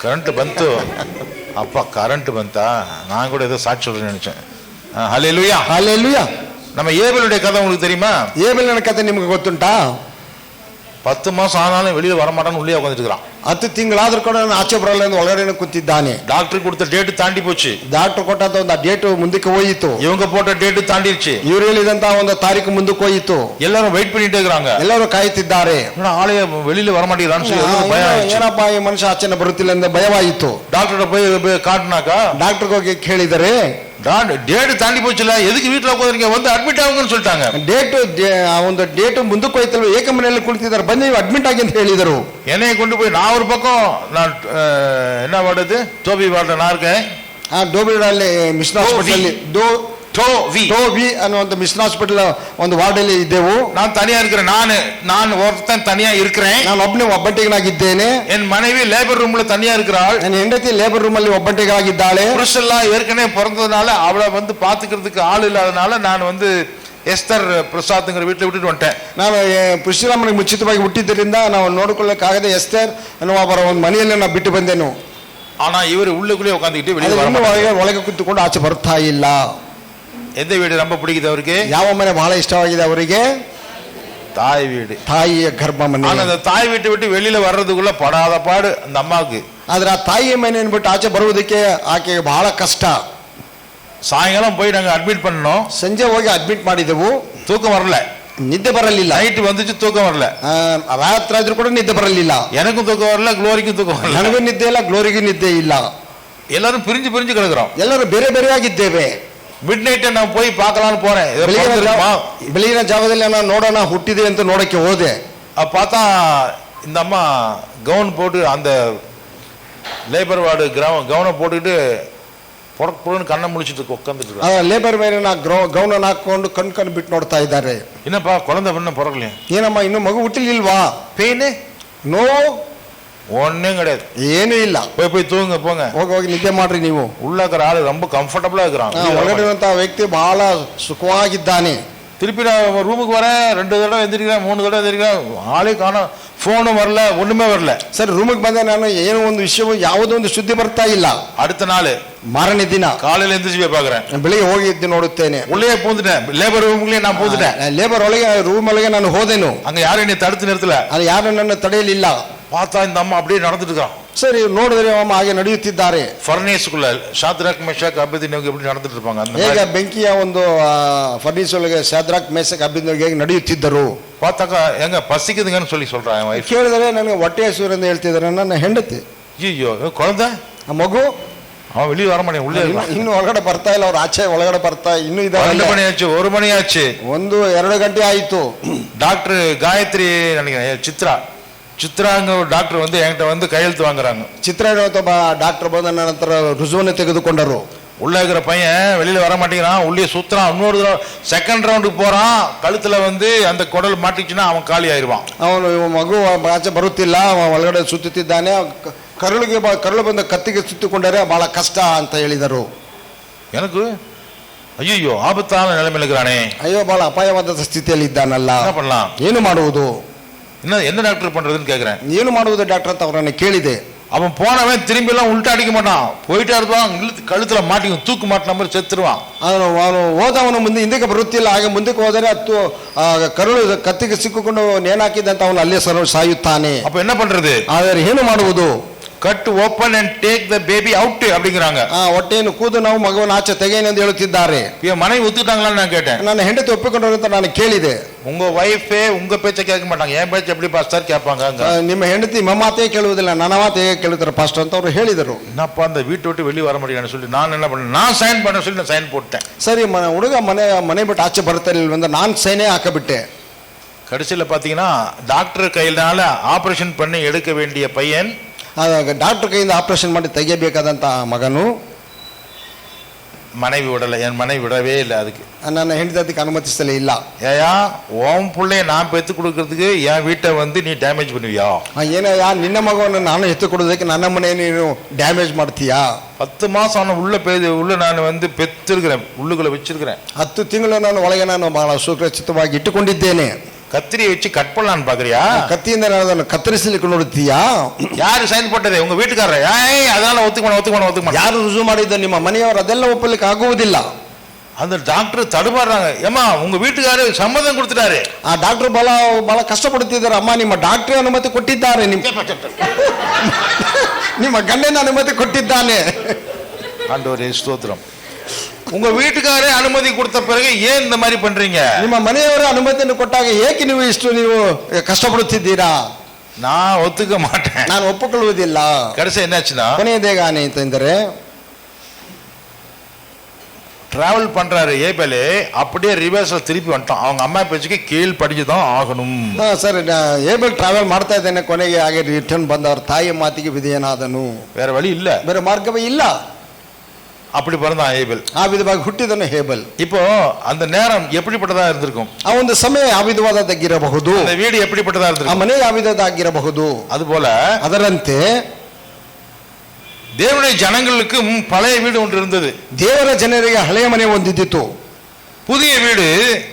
கரண்ட் ಬಂತು. அப்பா கரண்ட் ಬಂತಾ? நான் கூட ஏதோ சாட்சி சொல்றேன்னு நினைச்சேன். ஹல்லேலூயா, ஹல்லேலூயா. நம்ம ஏபேலுடைய கதை உங்களுக்கு தெரியுமா? ಏಬೆಲನ ಕಥೆ ನಿಮಗೆ ಗೊತ್ತುಂಟಾ? 10 மாசம் ஆனாலும் வெளியில வர மாட்டான்னு உள்ளே உட்காந்துட்டு இருக்கான். 10 ತಿಂಗಳಾದ್ರೂ ಕೂಡ ಆಚೆ ಬರಲ್ಲ ಎಂದು ಒಳಗಡೆ ಕೂತಿದ್ದಾನೆ. டாக்டர் கொடுத்த டேட் தாண்டி போச்சு. ಡಾಕ್ಟರ್ ಕೊಟ್ಟಂತ ಒಂದು ಡೇಟ್ ಮುಂದಕ್ಕೆ ಹೋಯಿತು. இவங்க போட்ட டேட் தாண்டிடுச்சு. ಇವರು ಹೇಳಿದಂತ ಒಂದು ತಾರೀಕು ಮುಂದಕ್ಕೆ ಹೋಯಿತು. எல்லாரும் வெயிட் பண்ணிட்டே இருக்காங்க. ಎಲ್ಲರೂ ಕಾಯುತ್ತಿದ್ದಾರೆ. ஆளைய வெளியில வர மாட்டேங்கிறான்னு சொல்லி பயம் ஆயிடுச்சு. ಏನಪ್ಪ ಈ ಮನುಷ್ಯ ಆಚೆನೆ ಬರುತ್ತಿಲ್ಲ ಎಂದು ಭಯವಾಯಿತು. டாக்டர் போய் காட்டினாக்கா ಡಾಕ್ಟರ್ಗೆ ಹೋಗಿ ಕೇಳಿದರೆ டேட் தாண்டி போச்சுல, எதுக்கு வீட்டுல உட்காந்துருங்க, வந்து அட்மிட் ஆகுங்கன்னு சொல்லிட்டாங்க. ಒಂದು ಡೇಟ್ ಮುಂದಕ್ಕೆ ಹೋಯ್ತಲ್ವ, ಏಕ ಮನೆಯಲ್ಲಿ ಕುಳಿತಿದ್ದಾರೆ, ಬನ್ನಿ ಅಡ್ಮಿಟ್ ಆಗಿ ಅಂತ ಹೇಳಿದರು. என்னைய கொண்டு போய் நான் ஒரு பக்கம், நான் என்ன வார்டு, டோபி வார்டு நான் இருக்கேன். ಡೋಬಿನಲ್ಲಿ ಮಿಷನ್ ಹಾಸ್ಪಿಟಲ್ ಟೋವಿ ಅನ್ನುವಂತ ಮಿಷನ್ ಹಾಸ್ಪಿಟಲ್ ಒಂದು ವಾರ್ಡಲ್ಲಿ ಇದ್ದೆವು. ನಾನು தனியா இருக்கிறேன். நான் ஒருத்தன் தனியா இருக்கிறேன். ನಾನು ಒಬ್ಬನೇ ಒಬ್ಬಂಟಿಗನಾಗಿದ್ದೇನೆ. என் மனைவி லேபர் ரூம்ல தனியா இருக்கிறாள். ನನ್ನ ಹೆಂಡತಿ ಲೇಬರ್ ರೂಮ್ ಅಲ್ಲಿ ಒಬ್ಬಂಟಿಗಾಗಿದ್ದಾಳೆ. புருஷெல்லாம் ஏற்கனவே பிறந்ததுனால அவளை வந்து பாத்துக்கிறதுக்கு ஆள் இல்லாதனால நான் வந்து எஸ்தர் பிரசாத்ங்கிற வீட்டுல விட்டுட்டு வந்துட்டேன். ನಾನು ಪುರುಷರಾಮನಿಗೆ ಮುಚಿತವಾಗಿ ಹುಟ್ಟಿದ್ದರಿಂದ ನಾವು ನೋಡಿಕೊಳ್ಳಕ್ಕಾಗದೆ ಎಸ್ತರ್ ಅನ್ನುವ ಅವರ ಒಂದು ಮನೆಯಲ್ಲಿ ನಾವು ಬಿಟ್ಟು ಬಂದೆನು. ஆனா இவர் உள்ளுக்குள்ளே உட்காந்துக்கிட்டு வெளியே வர மாட்டாரு. ಒಳಗೆ ಕೂತ್ಕೊಂಡು ಆಚೆ ಬರ್ತಾ ಇಲ್ಲ. எந்த வீடு ரொம்ப பிடிக்குது அவருக்கு? ಯಾವ ಮನೆ ಬಹಳ ಇಷ್ಟವಾಗಿದೆ ಅವರಿಗೆ? தாய் வீடு, ತಾಯಿಯ ಗರ್ಭ ಮನೆ. ஆனா அந்த தாய் வீட்டை விட்டு வெளியில வர்றதுக்குள்ள படாத பாடு அந்த அம்மாவுக்கு. ಆದ್ರೆ ಆ ತಾಯಿಯ ಮನೆಯನ್ನು ಬಿಟ್ಟು ಆಚೆ ಬರುವುದಕ್ಕೆ ಆಕೆಗೆ ಬಹಳ ಕಷ್ಟ. சாயங்காலம் போய் நாங்க அட்மிட் பண்ணோம். ಸಂಜೆ ಹೋಗಿ ಅಡ್ಮಿಟ್ ಮಾಡಿದೆವು. தூக்கம் வரல, ನಿದ್ದೆ ಬರಲಿಲ್ಲ. நைட் வந்துச்சு, தூக்கம் வரல. ರಾತ್ರಿ ಆದ್ರೂ ಕೂಡ ನಿದ್ದೆ ಬರಲಿಲ್ಲ. எனக்கும் தூக்கம் வரல, குளோரிக்கும் தூக்கம் வரல. ನನಗೂ ನಿದ್ದೆ ಇಲ್ಲ, ಗ್ಲೋರಿಗೂ ನಿದ್ದೆ ಇಲ್ಲ. எல்லாரும் பிரிஞ்சு கிடக்குறோம். ಎಲ್ಲರೂ ಬೇರೆ ಬೇರೆಯಾಗಿದ್ದೇವೆ. மிட் ನೈಟ್ ನಾವು போய் பார்க்கலாம்னு போறேன். ಬೆಳಗಿನ ಜಾವದಲ್ಲಿ ನಾನು ನೋಡೋಣ ಹುಟ್ಟಿದೆ ಅಂತ ನೋಡಕ್ಕೆ ಹೋದೆ. பார்த்தா இந்த அம்மா கவுன் போட்டு அந்த லேபர் வார்டு கவுனை போட்டுக்கிட்டு பொடன்னு கண்ணை முழிச்சிட்டு உட்காந்துட்டு ಲೇಬರ್ ಮೇಲೆ ಗೌನ್ ಹಾಕೊಂಡು ಕಣ್ ಬಿಟ್ಟು ನೋಡ್ತಾ ಇದ್ದಾರೆ. என்னப்பா குழந்தை பண்ண பிறக்கலையா? ಏನಮ್ಮ ಇನ್ನು ಮಗು ಹುಟ್ಟಿಲಿಲ್ವಾ? பெயின்? ನೋ, ஒன்னும் கிடையாது. ಏನೂ ಇಲ್ಲ. போய் தூங்க போங்க. ಹೋಗಿ ನಿದ್ದೆ ಮಾಡ್ರಿ ನೀವು. உள்ள இருக்கிற ஆளு ரொம்ப கம்ஃபர்டபுளா இருக்கிறான். ಒಳಗಡೆ ವ್ಯಕ್ತಿ ಬಹಳ ಸುಖವಾಗಿದ್ದಾನೆ. திருப்பி நான் ரூமுக்கு வரேன், 2 தடவை எந்திரிக்கிறேன், 3 தடவை எந்திரிக்கிறேன், ஆளே காணோம், ஃபோனும் வரல, ஒண்ணுமே வரல. ಸರ್ ರೂಮಿಗೆ ಬಂದೆ ನಾನು, ಏನೋ ಒಂದು ವಿಷಯ ಯಾವುದೋ ಒಂದು ಸುದ್ದಿ ಬರ್ತಾ ಇಲ್ಲ. அடுத்த நாள் ಮಾರನೇ ದಿನ காலையில எந்திரிச்சு போய் பாக்குறேன். ಬೆಳಿಗ್ಗೆ ಹೋಗಿ ಎದ್ದು ನೋಡುತ್ತೇನೆ. உள்ளே பூந்துட்டேன், ಲೇಬರ್ ರೂಮ್ಗೆ நான் பூந்துட்டேன். ಲೇಬರ್ ಒಳಗೆ ರೂಮ್ ಒಳಗೆ ನಾನು ಹೋದೆನು. அங்க யாரும் என்னை தடுத்து நிறுத்தல. ಅದು ಯಾರು ನನ್ನ ತಡೆಯಲಿಲ್ಲ. பார்த்தா இந்த அம்மா அப்படியே நடந்துட்டு இருக்கான். ಸರಿ ನೋಡಿದ್ರೆ ಅಮ್ಮ ಹಾಗೆ ನಡೆಯುತ್ತಿದ್ದಾರೆ. ಫರ್ನೇಸ್ಗುள்ள ಶಾದ್ರಾಕ್ ಮೆಷಾಕ್ ಅಬೇದ್ನೆಗೋ எப்படி நடந்துட்டு இருப்பாங்க அந்த ಹೇಗೆ மாதிரி. ಬೆಂಕಿಯ ಒಂದು ಫರ್ನೇಸ್ ಒಳಗೆ ಶಾದ್ರಾಕ್ ಮೇಷಕ್ ಅಬೇದ್ನೆಗೋ ಹೇಗೆ ನಡೆಯುತ್ತಿದ್ದರು. பார்த்தாக்கா எங்க பசிக்குதுங்கன்னு சொல்லி சொல்றான் என் வைஃப். ಕೇಳಿದರೆ ನನಗೆ ಹೊಟ್ಟೆ ಹಸಿವು ಎಂದು ಹೇಳ್ತಿದ್ದಾರೆ ನನ್ನ ಹೆಂಡತಿ. ஐயோ குழந்தை ಆ ಮಗು அவன் வெளியே வர மாட்டேன் உள்ளே இருக்கான். ಇನ್ನು ಒಳಗಡೆ ಬರ್ತಾ ಇಲ್ಲ, ಅವ್ರು ಆಚೆ ಒಳಗಡೆ ಬರ್ತಾ ಇನ್ನೂ 12 மணி ஆச்சு, 1 மணி ஆச்சு, 1-2 ಗಂಟೆ ಆಯಿತು. டாக்டர் காயத்ரி நினைக்கிறேன் ಚಿತ್ರಾಂಗ ಡಾಕ್ಟರ್ வந்து என்கிட்ட வந்து கையெழுத்து வாங்குறாங்க. ಚಿತ್ರ ಡಾಕ್ಟರ್ ಬಂದ ನಂತರ ರುಜುವನ್ನು ತೆಗೆದುಕೊಂಡರು. உள்ள இருக்கிற பையன் வெளியில வர மாட்டேங்கிறான், உள்ளே சுத்துறான். இன்னொரு செகண்ட் ரவுண்டுக்கு போறான், கழுத்துல வந்து அந்த குடல் மாட்டிச்சுன்னா அவன் காலி ஆயிடுவான். ಅವನು ಮಗು ಆಚೆ ಬರುತ್ತಿಲ್ಲ, ಒಳಗಡೆ ಸುತ್ತುತ್ತಿದ್ದಾನೆ. ಕರುಳು ಬಂದ ಕತ್ತಿಗೆ ಸುತ್ತಿಕೊಂಡರೆ ಬಹಳ ಕಷ್ಟ ಅಂತ ಹೇಳಿದರು. எனக்கு ஐயோ ஆபத்தான நிலைமையில இருக்கிறானே, ಅಯ್ಯೋ ಬಹಳ ಅಪಾಯವಾದ ಸ್ಥಿತಿಯಲ್ಲಿ ಇದ್ದಾನಲ್ಲ, என்ன பண்ணலாம், ಏನು ಮಾಡುವುದು, என்ன டாக்டர் பண்றதுன்னு கேக்குறேன். ಏನು ಮಾಡುವುದು ಡಾಕ್ಟರ್ ಅಂತ ಅವರನ್ನು ಕೇಳಿದೆ. அவன் போனவன் திரும்பி எல்லாம் உள்ட்டா அடிக்க மாட்டான், போயிட்டே இருப்பான், கழுத்துல மாட்டிக்கும், தூக்கு மாட்டின மாதிரி செத்துருவான். ಅವನು ಹೋದವನು ಮುಂದೆ ಹಿಂದಕ್ಕೆ ಬರುತ್ತಿಲ್ಲ, ಹಾಗೆ ಮುಂದಕ್ಕೆ ಹೋದರೆ ಕರುಳು ಕತ್ತಿಗೆ ಸಿಕ್ಕಿಕೊಂಡು ನೇಣಾಕಿದಂತ ಅವನು ಅಲ್ಲೇ ಸಾಯುತ್ತಾನೆ. அப்ப என்ன பண்றது, ಆದರೆ ಏನು ಮಾಡುವುದು, cut open and take the baby out அப்படிங்கறாங்க. ಹೊಟ್ಟೆಯನ್ನು ಕೂದು ನಾವು ಮಗುವನ್ನು ಆಚೆ ತೆಗೆಯೇನೆ ಎಂದು ಹೇಳುತ್ತಿದ್ದಾರೆ. மனைவி ஒத்துக்கிட்டாங்களான்னு நான் கேட்டேன். ನನ್ನ ಹೆಂಡತಿ ಒಪ್ಪಿಕೊಂಡರು ಅಂತ ನಾನು ಕೇಳಿದೆ. உங்க வைஃபே உங்க பேச்ச கேட்க மாட்டாங்க, என் பேச்ச எப்படி பாஸ்டர் கேட்பாங்க. ನಿಮ್ಮ ಹೆಂಡತಿ ನಿಮ್ಮ ಮಾತೇ ಕೇಳುವುದಿಲ್ಲ, ನನ್ನ ಮಾತೇ ಕೇಳುತ್ತಾರೆ ಪಾಸ್ಟರ್ ಅಂತ ಅವರು ಹೇಳಿದರು. என்னப்பா அந்த வீட்டை விட்டு வெளியே வர முடியாதுன்னு சொல்லி நான் என்ன பண்ணேன், நான் சைன் பண்ண சொல்லி நான் சைன் போட்டேன். ಸರಿ, ಹುಡುಗ ಮನೆ ಬಿಟ್ಟು ಆಚೆ ಬರ್ತಿರ್ಲಿಲ್ಲ, ನಾನು ಸೈನೇ ಹಾಕಬಿಟ್ಟೆ. கடைசியில் பார்த்தீங்கன்னா டாக்டர் கையினால ஆபரேஷன் பண்ணி எடுக்க வேண்டிய பையன், ಡಾಕ್ಟರ್ ಕೈಯಿಂದ ಆಪರೇಷನ್ ಮಾಡಿ ತೆಗೆಯಬೇಕಾದಂತ ಮಗನು மனைவி விடலை, என் மனைவி விடவே இல்லை. அதுக்கு ನನ್ನ ಹೆಂಡತಿ ಅದಕ್ಕೆ ಅನುಮತಿಸಲೇ ಇಲ್ಲ. ஏயா உன் பிள்ளைய நான் பெற்று கொடுக்கறதுக்கு என் வீட்டை வந்து நீ டேமேஜ் பண்ணுவியா, ಏನಯ್ಯ ನಿನ್ನ ಮಗವನ್ನು ನಾನು ಎತ್ತು ಕೊಡೋದಕ್ಕೆ ನನ್ನ ಮನೆ ನೀನು ಡ್ಯಾಮೇಜ್ ಮಾಡ್ತೀಯಾ. 10 மாசம் ಅವನು உள்ள நான் வந்து பெற்றிருக்கிறேன், உள்ளுக்குள்ள வச்சிருக்கிறேன். 10 ತಿಂಗಳು ನಾನು ಒಳಗೆ ನಾನು ಬಹಳ ಸುರಕ್ಷಿತವಾಗಿ ಇಟ್ಟುಕೊಂಡಿದ್ದೇನೆ. கத்திரியை வச்சு கட் பண்ணலான்னு பாக்குறியா, ಕತ್ತಿಯಿಂದ ನಾನು ಅದನ್ನು ಕತ್ತರಿಸಲಿಕ್ಕೆ ನೋಡುತ್ತೀಯಾ. யாரு சைன் போட்டது, உங்க வீட்டுக்காரர். அதனால ஒத்துக்க ಯಾರು ರುಜು ಮಾಡಿದ್ದ, ನಿಮ್ಮ ಮನೆಯವರು, ಅದೆಲ್ಲ ಒಪ್ಪಲಿಕ್ಕೆ ಆಗುವುದಿಲ್ಲ. அந்த டாக்டர் தடுமாறுறாங்க. ஏமா உங்க வீட்டுக்காரரு சம்மதம் கொடுத்துட்டாரு. ಆ ಡಾಕ್ಟರ್ ಬಹಳ ಕಷ್ಟಪಡುತ್ತಿದ್ದಾರೆ. ಅಮ್ಮ ನಿಮ್ಮ ಡಾಕ್ಟರ್ ಅನುಮತಿ ಕೊಟ್ಟಿದ್ದಾರೆ, ನಿಮ್ಮ ಗಂಡನ ಅನುಮತಿ ಕೊಟ್ಟಿದ್ದಾನೆ. ஆண்டவரே ஸ்தோத்திரம். உங்க வீட்டுக்காரே அனுமதி கொடுத்த பிறகு ஏன் இந்த மாதிரி பண்றீங்க, ನಿಮ್ಮ ಮನೆಯವರ ಅನುಮತಿಯನ್ನು ಕೊಟ್ಟಾಗ ಏಕೆ ನೀವು ಇಷ್ಟು ಕಷ್ಟಪಡುತ್ತಿದ್ದೀರಾ. நான் ஒத்துக்க மாட்டேன், ನಾನು ಒಪ್ಪಿಕೊಳ್ಳುವುದಿಲ್ಲ. கடைசி என்னாச்சுன்னா ಕೊನೆಯದೇಗಾನೆ ಅಂತಂದರೆ டிராவல் பண்றாரு ஏபேலே, அப்படியே ரிவர்ஸ்ல திருப்பி வந்துட்டான். அவங்க அம்மா பேச்சுக்கு கீழ் படிச்சுதான் ஆகணும். ಸರ್, ಏಬಲ್ ಟ್ರಾವೆಲ್ ಮಾಡ್ತಾ ಇದ್ದೇನೆ, ಕೊನೆಗೆ ಹಾಗೆ ರಿಟರ್ನ್ ಬಂದ ಅವ್ರ ತಾಯಿಯ ಮಾತಿಗೆ ವಿಧೇಯನಾದನು. வேற வழி இல்ல, ಬೇರೆ ಮಾರ್ಗವೇ ಇಲ್ಲ. அப்படி பிறந்தான் ஏபேல். ಆ ವಿಧವಾಗಿ ಹುಟ್ಟಿದನು ಹೇಬಲ್. இப்போ அந்த நேரம் எப்படிப்பட்டதா இருந்திருக்கும், ಆ ಒಂದು ಸಮಯ ಆ ವಿಧವಾದದ್ದಾಗಿರಬಹುದು, அந்த வீடு எப்படிப்பட்டதா ಆ இருந்திருக்கும், ಮನೆ ಯಾವ ವಿಧದಾಗಿರಬಹುದು. அதுபோல ಅದರಂತೆ தேவனுடைய ஜனங்களுக்கும் பழைய வீடு ஒன்று இருந்தது. ದೇವರ ಜನರಿಗೆ ಹಳೆಯ ಮನೆ ಒಂದಿದ್ದಿತು, புதிய வீடு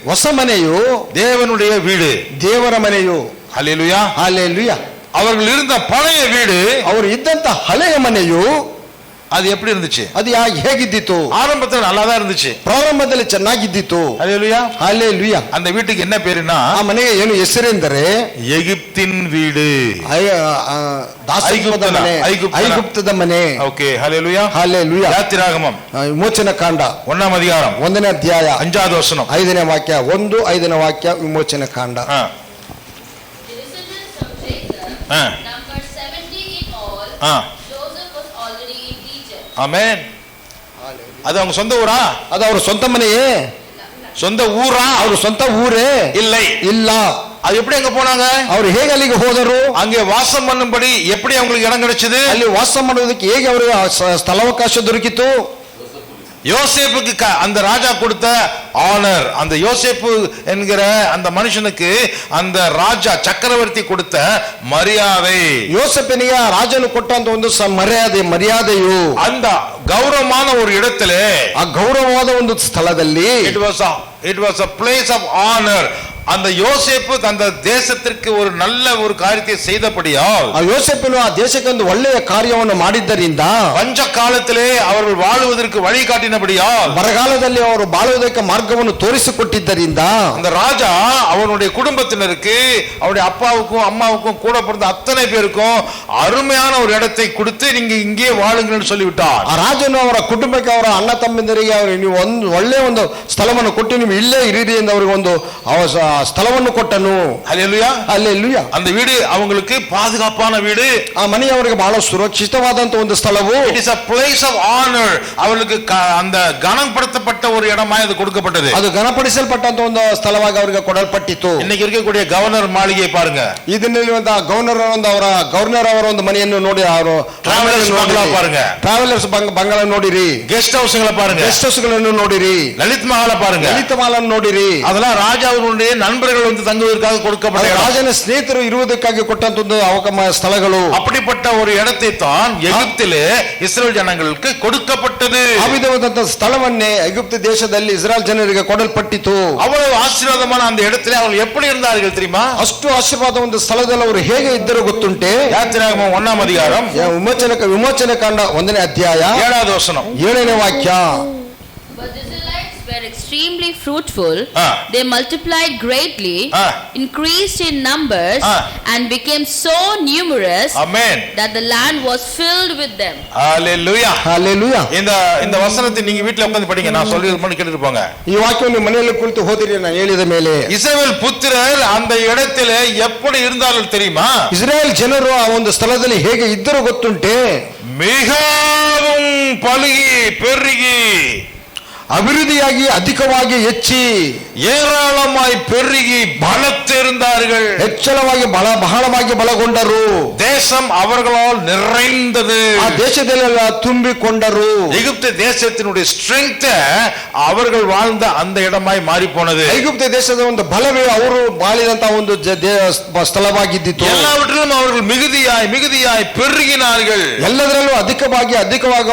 ಹೊಸ ಮನೆಯು தேவனுடைய வீடு, ದೇವರ ಮನೆಯು. ஹல்லேலூயா. ಹಲ್ಲೆಲೂಯಾ. அவர்கள் இருந்த பழைய வீடு, ಅವರು ಇದ್ದಂತ ಹಳೆಯ ಮನೆಯು அது எப்படி இருந்துச்சு, ಅದು ಹೇಗಿದ್ದಿತು. ஆரம்பத்தில் நல்லா தான் இருந்துச்சு, ಪ್ರಾರಂಭದಲ್ಲಿ ಚೆನ್ನಾಗಿದ್ದಿತು. ஹல்லேலூயா. ಹಲ್ಲೆಲೂಯಾ. அந்த வீட்டுக்கு என்ன பேருன்னா, ಆ ಮನೆಗೆ ಏನು ಹೆಸರೆಂದರೆ எகிப்தின் வீடு, ಐಗುಪ್ತದ ಮನೆ. ஓகே, ஹல்லேலூயா. ಹಲ್ಲೆಲೂಯಾ. யாத்திராகமம் ವಿಮೋಚನ ಕಾಂಡ 1ஆம் அதிகாரம் 1ನೇ ಅಧ್ಯಾಯ 5வது வசனம் 5ನೇ ವಾಕ್ಯ, 1-5ನೇ ವಾಕ್ಯ, ವಿಮೋಚನ ಕಾಂಡ. Number 70 in all. Joseph was already in Egypt. ஆமென். அது அவங்க சொந்த ஊரா, ಅದು ಅವ್ರ ಸ್ವಂತ ಮನೆಯೇ, சொந்த ஊரா, ಅವ್ರ ಸ್ವಂತ ಊರೇ இல்லை. ಇಲ್ಲ. அது எப்படி அங்க போனாங்க, ಅವ್ರು ಹೇಗೆ ಅಲ್ಲಿಗೆ ಹೋದರು, அங்கே வாசம் பண்ணும்படி எப்படி அவங்களுக்கு இடம் கிடைச்சது, ಅಲ್ಲಿ ವಾಸ ಮಾಡುವುದಕ್ಕೆ ಹೇಗೆ ಅವರಿಗೆ ಸ್ಥಳಾವಕಾಶ ದೊರಕಿತು. யோசேப்புக்கு அந்த ராஜா கொடுத்த ஆனர், அந்த யோசேப்பு என்கிற அந்த மனுஷனுக்கு அந்த ராஜா சக்கரவர்த்தி கொடுத்த மரியாதை, ಯೋಸೇಫನಿಗೆ ರಾಜನು ಕೊಟ್ಟಂತ ಒಂದು ಮರ್ಯಾದೆಯು அந்த கௌரவமான ஒரு இடத்திலே, ಆ ಗೌರವವಾದ ಒಂದು ಸ್ಥಳದಲ್ಲಿ it was a place of honor, அந்த யோசேப்பு அந்த தேசத்திற்கு ஒரு நல்ல ஒரு காரியத்தை செய்தபடியால் ಆ ಯೋಸೇಫನು ಆ ದೇಶಕ್ಕೆ ಒಂದು ಒಳ್ಳೆಯ ಕಾರ್ಯವನ್ನು ಮಾಡಿದ್ದರಿಂದ பஞ்ச காலத்திலே அவர்கள் வாழுவதற்கு வழி காட்டினபடியால் ಬರಗಾಲದಲ್ಲಿ ಅವರು ಬಾಳುವುದಕ್ಕೆ ಮಾರ್ಗವನ್ನು ತೋರಿಸಿಕೊಟ್ಟಿದ್ದರಿಂದ அந்த ராஜா அவனுடைய குடும்பத்தினருக்கு அவருடைய அப்பாவுக்கும் அம்மாவுக்கும் கூட பிறந்த அத்தனை பேருக்கும் அருமையான ஒரு இடத்தை கொடுத்து நீங்க இங்கே வாழுங்கன்னு சொல்லிவிட்டார். ಆ ರಾಜನು ಅವರ ಕುಟುಂಬಕ್ಕೆ ಅವರ ಅಣ್ಣ ತಮ್ಮಂದಿರಿಗೆ ನೀವು ಒಂದು ಒಳ್ಳೆಯ ಒಂದು ಸ್ಥಳವನ್ನು ಕೊಟ್ಟು ನೀವು ಇಲ್ಲೇ ಇರಿರಿ ಎಂದು ಅವರಿಗೆ ಒಂದು ಸ್ಥಳವನ್ನು ಕೊಟ್ಟನು. ஹல்லேலூயா. ಹಲ್ಲೆಲೂಯಾ. அந்த வீடு அவங்களுக்கு பாதுகாப்பான வீடு. ಆ ಮನೆ ಅವರಿಗೆ ಬಹಳ ಸುರಕ್ಷಿತವಾದಂತ ಒಂದು ಸ್ಥಳವು. It is a place of honor. ಅವರಿಗೆ அந்த கனப்படுத்தப்பட்ட ஒரு இடமாய் அது கொடுக்கப்பட்டது. ಅದು ಘನಪಡಿಸಲ್ಪಟ್ಟಂತ ಒಂದು ಸ್ಥಳವಾಗಿ ಅವರಿಗೆ ಕೊಡಲ್ಪಟ್ಟಿತು. இன்னைக்கு இருக்கக்கூடிய ಗವರ್ನರ್ ಮಾಳಿಗೆ பாருங்க. ಇದನ್ನಿರುವಂತಹ ಗವರ್ನರ್ ಅವರ ಒಂದು ಮನೆಯನ್ನು ನೋಡಿ ಅವರು ಟ್ರಾವೆಲರ್ಸ್ ಬಂಗಲಾ பாருங்க. ಟ್ರಾವೆಲರ್ಸ್ ಬಂಗಲಾ ನೋಡಿರಿ. ಗೆಸ್ಟ್ ಹೌಸ್ಗಳ பாருங்க. ಗೆಸ್ಟ್ ಹೌಸ್ಗಳನ್ನು ನೋಡಿರಿ. லலித் மஹால பாருங்க. ಲಲಿತ ಮಹಲನ್ನು ನೋಡಿರಿ. அதெல்லாம் ராஜாவுடைய நண்பர்கள் வந்து தங்குவதற்காக கொடுக்கப்பட்ட இடம். ರಾಜನ ಸ್ನೇಹಿತರು ಇರುವುದಕ್ಕಾಗಿ ಕೊಟ್ಟಂತ ಒಂದು ಸ್ಥಳಗಳು. அப்படிப்பட்ட ஒரு இடத்தை தான் எகிப்திலே இஸ்ரவேல் ஜனங்களுக்கு கொடுக்கப்பட்டது. ಆ ವಿಧವಾದಂತ ಸ್ಥಳವನ್ನೇ ಐಗುಪ್ತ ದೇಶದಲ್ಲಿ ಇಸ್ರಾಯೇಲ್ ಜನರಿಗೆ ಕೊಡಲ್ಪಟ್ಟಿತು. அவ்வளவு ஆசீர்வாதமான அந்த இடத்திலே அவர்கள் எப்படி இருந்தார்கள் தெரியுமா? ಅಷ್ಟು ಆಶೀರ್ವಾದ ಒಂದು ಸ್ಥಳದಲ್ಲಿ ಅವರು ಹೇಗೆ ಇದ್ದರು ಗೊತ್ತುಂಟೆ? யாத்திராகமம் 1ஆம் அதிகாரம் ವಿಮೋಚನೆ ಕಾಂಡ 1ನೇ ಅಧ್ಯಾಯ 7வது வசனம் 7ನೇ ವಾಕ್ಯ. But the Israelites were extremely fruitful. Ah. They multiplied greatly, Ah. increased in numbers, Ah. and became so numerous amen. that the land was filled with them. Hallelujah. Hallelujah. இந்த வசனத்தை நீங்க வீட்ல உட்கார்ந்து படிங்க. நான் சொல்றது மட்டும் கேட்டுட்டு போங்க. ಈ ವಾಕ್ಯವನ್ನು ಮನೆಯಲ್ಲಿ ಕುಳಿತು ಓದಿರಿ ನಾನು ಹೇಳಿದ ಮೇಲೆ. இஸ்ரவேல் புத்திரர் அந்த இடத்திலே எப்படி இருந்தார்கள் தெரியுமா? ಇಸ್ರಾಯೇಲ್ ಜನರು ಆ ಒಂದು ಸ್ಥಳದಲ್ಲಿ ಹೇಗೆ ಇದ್ದರು ಗೊತ್ತುಂಟೆ? மிகவும் பலுகி பெருகி ಅಭಿವೃದ್ಧಿಯಾಗಿ ಅಧಿಕವಾಗಿ ಹೆಚ್ಚಿ ஏராளமாய் பெருகி பலத்திருந்தார்கள். ಹೆಚ್ಚಳವಾಗಿ ಬಹಳವಾಗಿ ಬಲಗೊಂಡರು. தேசம் அவர்களால் நிறைந்தது. ಆ ದೇಶದಲ್ಲೆಲ್ಲ ತುಂಬಿಕೊಂಡರು. எகிப்து தேசத்தினுடைய ஸ்ட்ரெங்த் அவர்கள் வாழ்ந்த அந்த இடமாய் மாறி போனது. ಐಗುಪ್ತ ದೇಶದ ಒಂದು ಬಲವೇ ಅವರು ಬಾಳಿದಂತಹ ಒಂದು ಸ್ಥಳವಾಗಿದ್ದಿತು. எல்லாவற்றிலும் அவர்கள் மிகுதியாய் பெருகினார்கள். ಎಲ್ಲದರಲ್ಲೂ ಅಧಿಕವಾಗಿ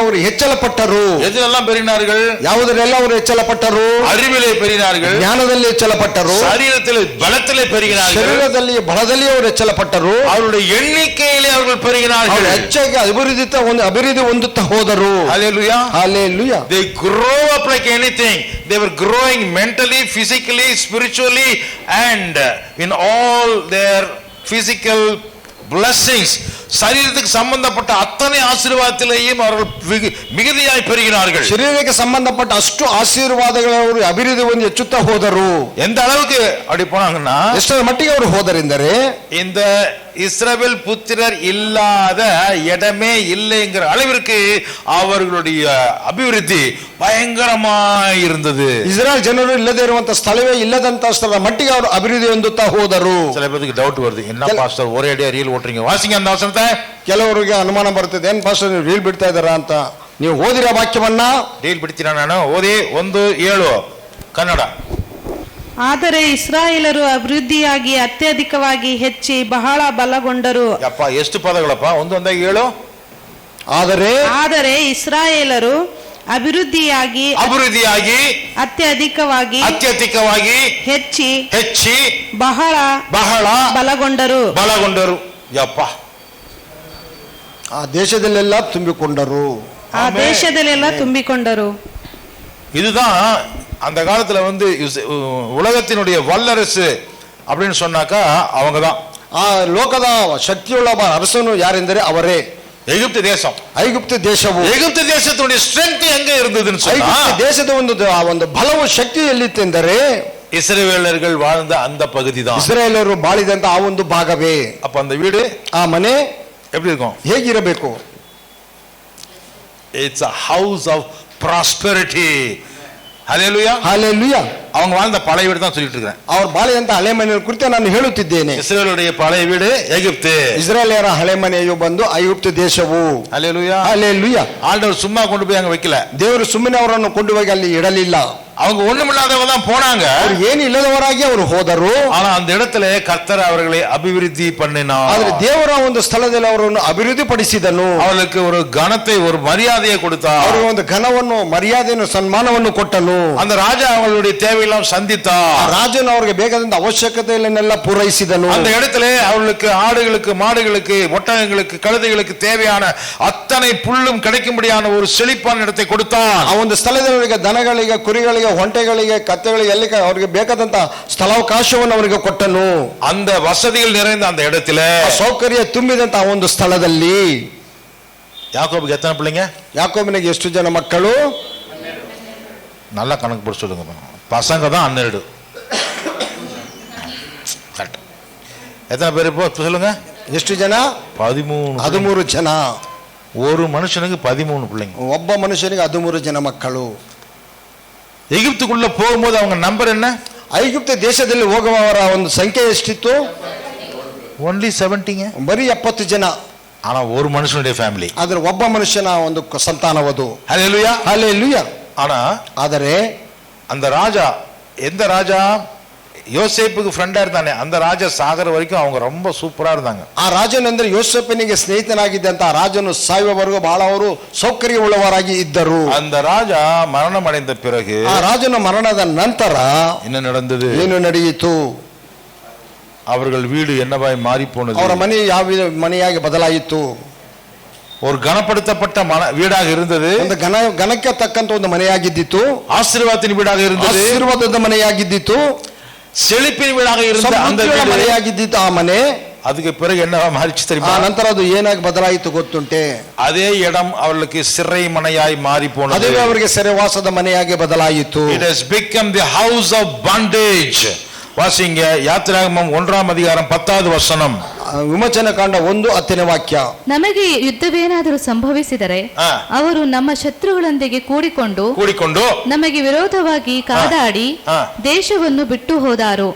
ಅವರು ಹೆಚ್ಚಳಪಟ್ಟರು. எதிலெல்லாம் பெருகினார்கள்? ಯಾವುದರೆಲ್ಲ ಅವರು ಹೆಚ್ಚಳಪಟ್ಟರು? அறிவிலே பெருகினார்கள். ಜ್ಞಾನದಲ್ಲಿ ಹೆಚ್ಚಳಪಟ್ಟರು. சரீரத்திலே பலத்திலே பெருகினார்கள். ಶರೀರದಲ್ಲಿ ಬಲದಲ್ಲಿ ಅವರು ಹೆಚ್ಚಳಪಟ್ಟರು. அவருடைய எண்ணிக்கையிலே அவர்கள் பெருகினார்கள். ಹೆಚ್ಚಾಗಿ ಅಭಿವೃದ್ಧಿ ಹೊಂದುತ್ತಾ ಹೋದರು. ஹல்லேலூயா. Hallelujah. They grow up like anything. They were growing mentally, physically, spiritually, and in all their physical blessings. சரீரத்துக்கு சம்பந்தப்பட்ட அத்தனை ஆசீர்வாதத்திலேயும் அவர்கள் மிகுதியாய் பெருகினார்கள். ಶರೀರಕ್ಕೆ ಸಂಬಂಧಪಟ್ಟ ಅಷ್ಟು ಆಶೀರ್ವಾದಗಳು ಅಭಿವೃದ್ಧಿ ಒಂದು ಹೆಚ್ಚುತ್ತಾ ಹೋದರು. எந்த அளவுக்கு அப்படி போனாங்கன்னா, ಎಷ್ಟರ ಮಟ್ಟಿಗೆ ಅವರು ಹೋದರೆಂದರೆ இந்த இஸ்ரவேல் புத்திரர் இல்லாத இடமே இல்லைங்கிற அளவிற்கு அவர்களுடைய அபிவிருத்தி பயங்கரமாய் இருந்தது. ಇಸ್ರಾಯೇಲ್ ಜನರು ಇಲ್ಲದೆ ಇರುವಂತ ಸ್ಥಳವೇ ಇಲ್ಲದಂತ ಸ್ಥಳದ ಮಟ್ಟಿಗೆ ಅವರು ಅಭಿವೃದ್ಧಿ ಹೊಂದುತ್ತಾ ಹೋದರು. சில பேருக்கு டவுட் வருது, என்ன பாஸ்டர் ஒரே அடியா ரீல் ஓட்டுறீங்க? வாசிங்க அந்த வசனத்தை. ಕೆಲವರಿಗೆ ಅನುಮಾನ ಬರ್ತದೆ, ಏನ್ ಪಾಸ್ಟರ್ ನೀವು ರೀಲ್ ಬಿಡ್ತಾ ಇದ್ದಾರಾ ಅಂತ. ನೀವು ಓದಿರೋ ವಾಕ್ಯವನ್ನ ರೀಲ್ ಬಿಡ್ತೀರಾ? ನಾನು ಓದಿ 1:7 ಕನ್ನಡ. ಆದರೆ ಇಸ್ರಾಯೇಲರು ಅಭಿವೃದ್ಧಿಯಾಗಿ ಅತ್ಯಧಿಕವಾಗಿ ಹೆಚ್ಚಿ ಬಹಳ ಬಲಗೊಂಡರು. ಯಪ್ಪ ಎಷ್ಟು ಪದಗಳಪ್ಪ? ಒಂದೊಂದಾಗಿ 7. ಆದರೆ ಇಸ್ರಾಯೇಲರು ಅಭಿವೃದ್ಧಿಯಾಗಿ ಅತ್ಯಧಿಕವಾಗಿ ಹೆಚ್ಚಿ ಬಹಳ ಬಲಗೊಂಡರು. ಯಪ್ಪ ಆ ದೇಶದಲ್ಲೆಲ್ಲ ತುಂಬಿಕೊಂಡರು. இதுதான் அந்த காலத்துல வந்து உலகத்தினுடைய வல்லரசு அப்படின்னு சொன்னாக்கா அவங்க தான். ಆ ಲೋಕದ ಶಕ್ತಿಯುಳ್ಳ ಅರಸನು ಯಾರೆಂದರೆ ಅವರೇ எகிப்து தேசம். ಐಗುಪ್ತ ದೇಶವು. எகிப்து தேசத்துடைய ஸ்ட்ரெಂತ್ எங்க இருந்ததுன்னு சொன்னா, ಐಗುಪ್ತ ದೇಶದ ಒಂದು ಬಲವು ಶಕ್ತಿ ಎಲ್ಲಿತ್ತೆಂದರೆ இஸ்ரவேலர்கள் வாழ்ந்த அந்த பகுதி தான். ಇಸ್ರಾಯೇಲರು ಬಾಳಿದಂತ ಆ ಒಂದು ಭಾಗವೇ. அப்ப அந்த வீடு, ಆ ಮನೆ எப்படி இருக்கும்? ಹೇಗಿರಬೇಕು? It's a house of prosperity. ஹல்லேலூயா. ஹல்லேலூயா. அவங்க வாழ்ந்த பழைய வீடு தான் சொல்லிட்டு இருக்கேன். அவர் ಬಾಳಿದಂತ ಹಳೆ ಮನೆಯ ಕುರಿತು ನಾನು ಹೇಳುತ್ತಿದ್ದೇನೆ. ಇಸ್ರಾಯೇಲರ ಪಳೆಯ வீடு எகிப்து. ಇಸ್ರಾಯೇಲರ ಹಳೆ ಮನೆಯು ಬಂದು ಐಗುಪ್ತ ದೇಶವು. ஹல்லேலூயா. ஹல்லேலூயா. ஆண்டவர் சும்மா கொண்டு போய் அங்க வைக்கல. ದೇವರು ಸುಮ್ಮನೆ ಅವರನ್ನು ಕೊಂಡು ಹೋಗಿ ಅಲ್ಲಿ ಇಡಲಿಲ್ಲ. அவங்க ஒண்ணுமில்லாதவங்க தான் போனாங்க. ಅವರು ಏನು ಇಲ್ಲದವರಾಗಿ ಅವರು ಹೋದರು. ஆனா அந்த இடத்துல கர்த்தர் அவர்களை அபிவிருத்தி பண்ணினார். ಆದರೆ ದೇವರ ಒಂದು ಸ್ಥಳದಲ್ಲಿ ಅವರನ್ನು ಅಭಿವೃದ್ಧಿ ಪಡಿಸಿದನು. அவர்களுக்கு ஒரு கனத்தை ஒரு மரியாதையை கொடுத்தார். ಅವರಿಗೆ ಒಂದು ಘನವನ್ನು ಮರ್ಯಾದೆಯನ್ನು ಸನ್ಮಾನವನ್ನು ಕೊಟ್ಟನು. அந்த ராஜா அவர்களுடைய தேவையெல்லாம் சந்தித்தார். ರಾಜನು ಅವರಿಗೆ ಬೇಕಾದಂತ ಅವಶ್ಯಕತೆಗಳನ್ನೆಲ್ಲ ಪೂರೈಸಿದನು. அந்த இடத்துல அவர்களுக்கு ஆடுகளுக்கு மாடுகளுக்கு ஒட்டகங்களுக்கு கழுதைகளுக்கு தேவையான அத்தனை புல்லும் கிடைக்கும்படியான ஒரு செழிப்பான இடத்தை கொடுத்தார். ಆ ಒಂದು ಸ್ಥಳದಲ್ಲಿ ಅವರಿಗೆ ದನಗಳಿಗೆ ಕುರಿಗಳಿಗೆ ಹೊಂಟೆಗಳಿಗೆ ಕತ್ತೆಗಳಿಗೆ ಎಲ್ಲಿ ಅವರಿಗೆ ಬೇಕಾದಂತ ಸ್ಥಳಾವಕಾಶವನ್ನು ಅವರಿಗೆ ಕೊಟ್ಟನು. அந்த வசதிகள் நிறைந்த அந்த இடத்துல ಸೌಕರ್ಯ ತುಂಬಿದಂತ ಆ ಒಂದು ಸ್ಥಳದಲ್ಲಿ யாக்கோபுக்கு எத்தனை பிள்ளைங்க? ಯಾಕೋಬನಿಗೆ ಎಷ್ಟು ಜನ ಮಕ್ಕಳು? நல்லா கணக்கு போட்டு சொல்லுங்க. பசங்க தான் 12. எத்தனை பேர் இப்போ சொல்லுங்க? ಎಷ್ಟು ಜನ? 13 ಜನ. ஒரு மனுஷனுக்கு 13 பிள்ளைங்க. ಒಬ್ಬ ಮನುಷ್ಯನಿಗೆ 13 ಜನ ಮಕ್ಕಳು. எகிப்துக்குள்ள போகும்போது அவங்க நம்பர் என்ன? ಐಗುಪ್ತ ದೇಶದಲ್ಲಿ ಹೋಗುವವರ ಒಂದು ಸಂಖ್ಯೆ ಎಷ್ಟಿತ್ತು? only 70. ಬರೀ 70 ಜನ. ஆனா ஒரு மனுஷனுடைய ஃபேமிலி. ಆದ್ರೆ ಒಬ್ಬ ಮನುಷ್ಯನ ಒಂದು ಸಂತಾನವದು. ஹல்லேலூயா ಹಲ್ಲೆಲೂಯಾ. ஆனா ಆದರೆ அந்த ராஜா, எந்த ராஜா யோசேப்புக்கு ஃப்ரெண்டா இருந்தானே அந்த ராஜா சாகர வரைக்கும் அவங்க ரொம்ப சூப்பரா இருந்தாங்க. ಆ ರಾಜನೆಂದ್ರೆ ಯೋಸೇಫನಿಗೆ ಸ್ನೇಹಿತನಾಗಿದ್ದಂತ ಆ ರಾಜನು ಸಾಯುವವರೆಗೂ ಬಹಳ ಅವರು ಸೌಕರ್ಯವುಳ್ಳವರಾಗಿ ಇದ್ದರು. அந்த ராஜா மரணம் அடைந்த பிறகு ಆ ರಾಜನ ಮರಣದ ನಂತರ என்ன நடந்தது? ಏನು ನಡೆಯಿತು? அவர்கள் வீடு என்னவாய் மாறி போனது? ಅವರ ಮನೆ ಯಾವ ಮನೆಯಾಗಿ ಬದಲಾಯಿತು? ஒரு கனப்படுத்தப்பட்ட வீடாக இருந்தது. ಒಂದು ಘನಕ್ಕೆ ತಕ್ಕಂತ ಒಂದು ಮನೆಯಾಗಿದ್ದಿತು. ஆசீர்வாதத்தின் வீடாக இருந்தது. ಆಶೀರ್ವಾದದ ಮನೆಯಾಗಿದ್ದಿತು. செழிப்பின் வீடாக இருந்த அந்த ಮನೆಯಾಗಿದ್ದಿತ್ತು ಆ ಮನೆ. அதுக்கு பிறகு என்னவா மாறிச்சு தெரியுமா? ನಂತರ ಅದು ಏನಾಗಿ ಬದಲಾಯಿತು ಗೊತ್ತುಂಟೆ? அதே இடம் அவர்களுக்கு சிறை மனையாய் மாறி போனது. ಅದೇ ಅವರಿಗೆ ಸೆರೆವಾಸದ ಮನೆಯಾಗಿ ಬದಲಾಯಿತು. It has become the house of bondage. வாசிங்க யாத்திராகமம் 1ஆம் அதிகாரம் 10வது வசனம். ವಿಮೋಚನ ಕಾಂಡ 1:10ನೇ ವಾಕ್ಯ. ನಮಗೆ ಯುದ್ಧವೇನಾದರೂ ಸಂಭವಿಸಿದರೆ ಅವರು ನಮ್ಮ ಶತ್ರುಗಳೊಂದಿಗೆ ಕೂಡಿಕೊಂಡು ನಮಗೆ ವಿರೋಧವಾಗಿ ಕಾದಾಡಿ ದೇಶವನ್ನು ಬಿಟ್ಟು ಹೋದಾರು.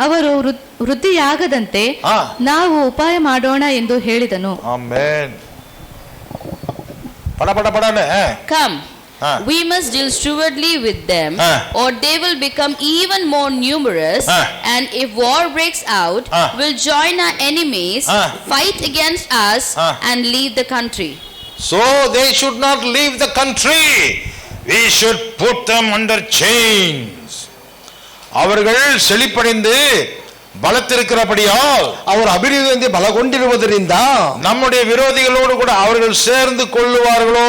ಅವರು ವೃದ್ಧಿಯಾಗದಂತೆ ನಾವು ಉಪಾಯ ಮಾಡೋಣ ಎಂದು ಹೇಳಿದನು. ಆಮೆನ್. ಪಡ ಪಡ ಪಡನೆ. Come. We must deal stewardly with them, or they will become even more numerous, and if war breaks out, will join our enemies, fight against us, and leave the country. So they should not leave the country. We should put them under chains. அவர்கள் செழிப்படைந்து பலத்திருக்கிறபடியால் அவர் அபிவிருத்தி பலகொண்டிருவதರಿಂದ நம்முடைய விரோதிகளோடு கூட அவர்கள் சேர்ந்து கொள்ளுவார்களோ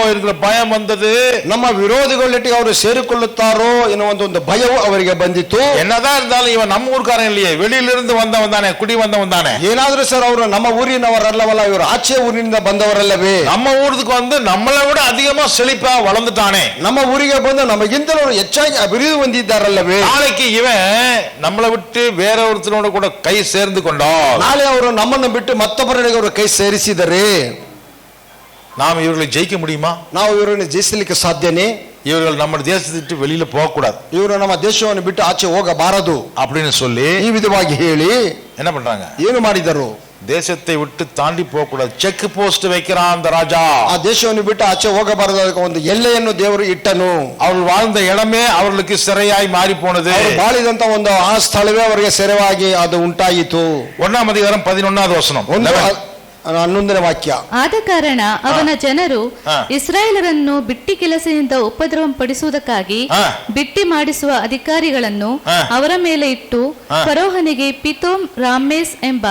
என்கிற பயம் வந்தது. ನಮ್ಮ ವಿರೋಧಿಗಳೊಟ್ಟಿಗೆ ಅವರು ಸೇರಿಕೊಳ್ಳುತ್ತಾರೋ ಎನ್ನುವ ಒಂದು ಭಯವು ಅವರಿಗೆ ಬಂದಿತು. என்னதான் இருந்தாலும் இவன் நம்ம ஊர்க்காரன் இல்லையே, வெளியிலிருந்து வந்தவன் தானே, குடி வந்தவன் தானே. ಏನಾದ್ರೂ ಸರ್ ಅವರು ನಮ್ಮ ಊರಿನವರಲ್ಲವಲ್ಲ, ಇವರು ಆಚೆ ಊರಿನಿಂದ ಬಂದವರಲ್ಲವೇ. நம்ம ஊருக்கு வந்து நம்மளை விட அதிகமா செழிப்பா வளர்ந்துட்டானே. ನಮ್ಮ ಊರಿಗೆ ಬಂದು ನಮಗಿಂತಲೂ ಹೆಚ್ಚಾಗಿ ಅಭಿವೃದ್ಧಿ ಹೊಂದಿದ್ದಾರಲ್ಲವೇ. நாளைக்கு இவன் நம்மளை விட்டு வேற ஒருத்தரோட கூட கை சேர்ந்து கொண்டால், ನಾಳೆ ಅವರು ನಮ್ಮನ್ನು ಬಿಟ್ಟು ಮತ್ತೊಬ್ಬರಿಗೆ ಅವರು ಕೈ ಸೇರಿಸಿದರೆ நாம் இவர்களை ஜெயிக்க முடியுமா? ನಾವು ಇವರನ್ನು ಜಯಿಸಲಿಕ್ಕೆ ಸಾಧ್ಯನೇ? இவர்கள் நம்ம தேசத்தை விட்டு வெளியில போக கூடாது, ಇವರು ನಮ್ಮ ದೇಶವನ್ನು ಬಿಟ್ಟು ಆಚೆ ಹೋಗಬಾರದು அப்படின்னு சொல்லி ಈ ವಿಧವಾಗಿ ಹೇಳಿ என்ன பண்றாங்க? ಏನು ಮಾಡಿದರು? தேசத்தை விட்டு தாண்டி போக கூடாது, செக் போஸ்ட் வைக்கிறான் அந்த ராஜா. ಆ ದೇಶವನ್ನು ಬಿಟ್ಟು ಆಚೆ ಹೋಗಬಾರದು, ಅದಕ್ಕೆ ಒಂದು ಎಲ್ಲೆಯನ್ನು ದೇವರು ಇಟ್ಟನು. அவர்கள் வாழ்ந்த இடமே அவர்களுக்கு ಸಿರೆಯಾಗಿ ಮಾರಿ போனது. ಬಾಳಿದಂತ ಒಂದು ಆ ಸ್ಥಳವೇ ಅವರಿಗೆ ಸೆರೆವಾಗಿ ಅದು ಉಂಟಾಯಿತು. 1ಆம் அதிகாரம் 11வது வசனம். 11ನೇ ವಾಕ್ಯ. ಆದ ಕಾರಣ ಅವನ ಜನರು ಇಸ್ರಾಯೇಲರನ್ನು ಬಿಟ್ಟಿ ಕೆಲಸದಿಂದ ಉಪದ್ರವ ಪಡಿಸುವುದಕ್ಕಾಗಿ ಬಿಟ್ಟಿ ಮಾಡಿಸುವ ಅಧಿಕಾರಿಗಳನ್ನು ಅವರ ಮೇಲೆ ಇಟ್ಟು ಫರೋಹನಿಗೆ ಪಿತೋಮ್ ರಾಮೇಸ್ ಎಂಬ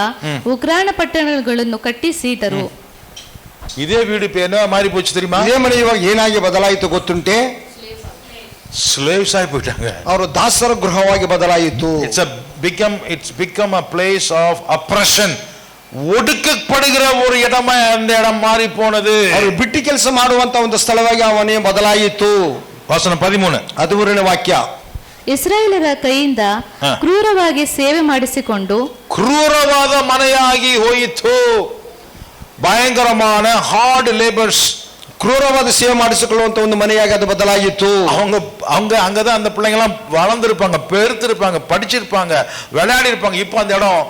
ಉಗ್ರಾಣ ಪಟ್ಟಣಗಳನ್ನು ಕಟ್ಟಿಸಿದರು. இதே வீடு இப்ப என்ன மாறி போச்சு தெரியுமா? ಇದೇ ಮನೆ ಇವಾಗ ಏನಾಗಿ ಬದಲಾಯಿತು ಗೊತ್ತುಂಟೆ? ಸ್ಲೇವ್ಸ್ ಆಗಿ போயிட்டாங்க. ಅವರು ದಾಸರ ಗೃಹವಾಗಿ ಬದಲಾಯಿತು. It's become a place of oppression. ஒடுக்கப்படுகிற ஒரு இடமா அந்த இடம் மாறி போனது. ಅವರು ಬಿಟ್ಟಿ ಕೆಲಸ ಮಾಡುವಂತ ಒಂದು ಸ್ಥಳವಾಗಿ ಆ ಮನೆ ಬದಲಾಯಿತು. ವಚನ 13. 13ನೇ ವಾಕ್ಯ. ಇಸ್ರಾಯೇಲರ ಕೈಯಿಂದ ಕ್ರೂರವಾಗಿ ಸೇವೆ ಮಾಡಿಸಿಕೊಂಡು ಕ್ರೂರವಾದ ಮನೆಯಾಗಿ ಹೋಯಿತು. பயங்கரமான ஹார்ட் லேபர்ஸ், ಕ್ರೂರವಾದ ಸೇವೆ ಮಾಡಿಸಿಕೊಳ್ಳುವಂತ ಒಂದು ಮನೆಯಾಗಿ ಅದು ಬದಲಾಯಿತು. அவங்க அங்கதான் அந்த பிள்ளைங்க எல்லாம் வளர்ந்துருப்பாங்க, பெருத்திருப்பாங்க, படிச்சிருப்பாங்க, விளையாடி இருப்பாங்க. இப்ப அந்த இடம்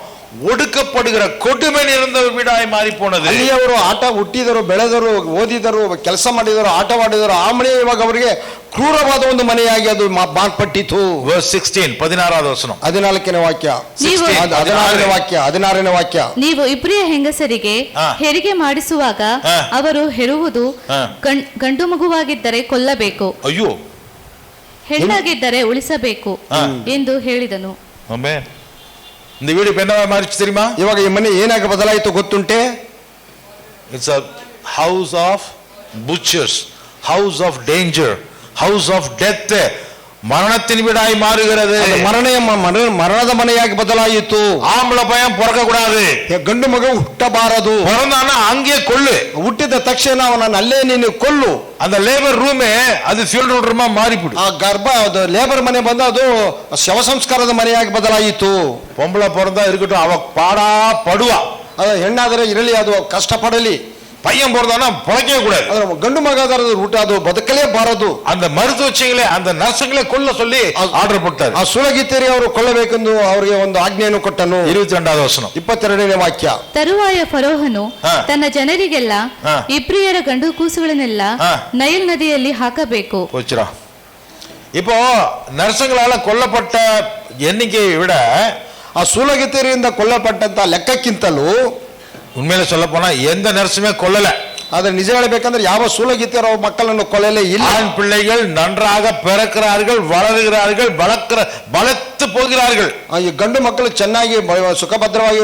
ஒடுக்கப்படுகிற கொடுமை நிறைந்த வீடாய் மாறி போனது. ಅಲ್ಲಿ ಅವರು ಆಟ ಹುಟ್ಟಿದರು, ಬೆಳೆದರು, ಓದಿದರು, ಕೆಲಸ ಮಾಡಿದರು, ಆಟವಾಡಿದರು. ಆ ಮನೆ ಇವಾಗ ಅವರಿಗೆ ಕ್ರೂರವಾದ ಒಂದು ಮನೆಯಾಗಿ ಅದು ಮಾರ್ಪಟ್ಟಿತು. Verse 16 16வது ವಚನ. 14ನೇ ವಾಕ್ಯ. 16ನೇ ವಾಕ್ಯ. ನೀವು ಇಬ್ರಿಯ ಹೆಂಗಸರಿಗೆ ಹೆರಿಗೆ ಮಾಡಿಸುವಾಗ ಅವರು ಹೆರುವುದು ಗಂಡು ಮಗುವಾಗಿದ್ದರೆ ಕೊಲ್ಲಬೇಕು, ಅಯ್ಯೋ, ಹೆಣ್ಣಾಗಿದ್ದರೆ ಉಳಿಸಬೇಕು ಎಂದು ಹೇಳಿದನು. ಆಮೆನ್. இந்த வீடு இப்ப என்ன மாறிச்சு தெரியுமா? ಇವಾಗ ಈ ಮನೆ ಏನಾಗಿ ಬದಲಾಯಿತು ಗೊತ್ತುಂಟೆ? It's a house of butchers, house of danger, house of death. மரணத்தின் வீடாய் மாறுகிறது. ಮರಣದ ಮನೆಯಾಗಿ ಬದಲಾಯಿತು. ஆம்பளை பையன் பிறக்க கூடாது, ಗಂಡು ಮಗ ಹುಟ್ಟಬಾರದು. பிறந்தானா அங்கே கொல்லு, ಹುಟ್ಟಿದ ತಕ್ಷಣ ಅವನನ್ನು ಅಲ್ಲೇ ನೀನು ಕೊಲ್ಲು. அந்த லேபர் ரூமே அது ஃபியூனரல் ரூமா மாறிಬಿಡು. ಆ ಗರ್ಭ ಲೇಬರ್ ಮನೆ ಬಂದ ಅದು ಶವ ಸಂಸ್ಕಾರದ ಮನೆಯಾಗಿ ಬದಲಾಯಿತು. பொம்பளை பிறந்தா இருக்கட்டும், அவ பாடா படுவா. ಅದು ಹೆಣ್ಣಾದರೆ ಇರಲಿ, ಅದು ಕಷ್ಟಪಡಲಿ. பையன் பிறந்தானா பிழைக்கவே கூடாது. ಗಂಡು ಮಗ ಊಟ ಅದು ಬದುಕಲೇ ಬಾರದು. அந்த மருத்துவச்சிகளே அந்த நர்சுங்களே கொல்ல சொல்லி ಆರ್ಡರ್ ಕೊಟ್ಟಾರೆ. ಆ ಸುಲಗಿತ್ತೇರಿ ಅವರು ಕೊಲ್ಲಬೇಕೆಂದು ಅವರಿಗೆ ಒಂದು ಆಜ್ಞೆಯನ್ನು ಕೊಟ್ಟನು. 22வது ವಚನ. 22ನೇ ವಾಕ್ಯ. ತರುವಾಯ ಫರೋಹನು ತನ್ನ ಜನರಿಗೆಲ್ಲ ಇಬ್ರಿಯರ ಗಂಡು ಕೂಸುಗಳನ್ನೆಲ್ಲ ನೈಲ್ ನದಿಯಲ್ಲಿ ಹಾಕಬೇಕು. போச்சுடா. இப்போ நர்சுங்களால கொல்லப்பட்ட எண்ணிக்கையை விட ಆ ಸೂಲಗಿತ್ತೇರಿಯಿಂದ ಕೊಲ್ಲಪಟ್ಟಂತ ಲೆಕ್ಕಕ್ಕಿಂತಲೂ உண்மையில சொல்ல போனா எந்த நர்சுமே கொல்லல. ಆದ್ರೆ ನಿಜ ಹೇಳಬೇಕಂದ್ರೆ ಯಾವ ಸೂಲಗಿತ್ತೇರೋ ಮಕ್ಕಳನ್ನು ಕೊಲ್ಲಲೇ ಇಲ್ಲ. ஆண் பிள்ளைகள் நன்றாக பிறக்கிறார்கள், வளருகிறார்கள், ಬಲತ್ತು போகிறார்கள். ಈ ಗಂಡು ಮಕ್ಕಳು ಚೆನ್ನಾಗಿ ಸುಖಭದ್ರವಾಗಿ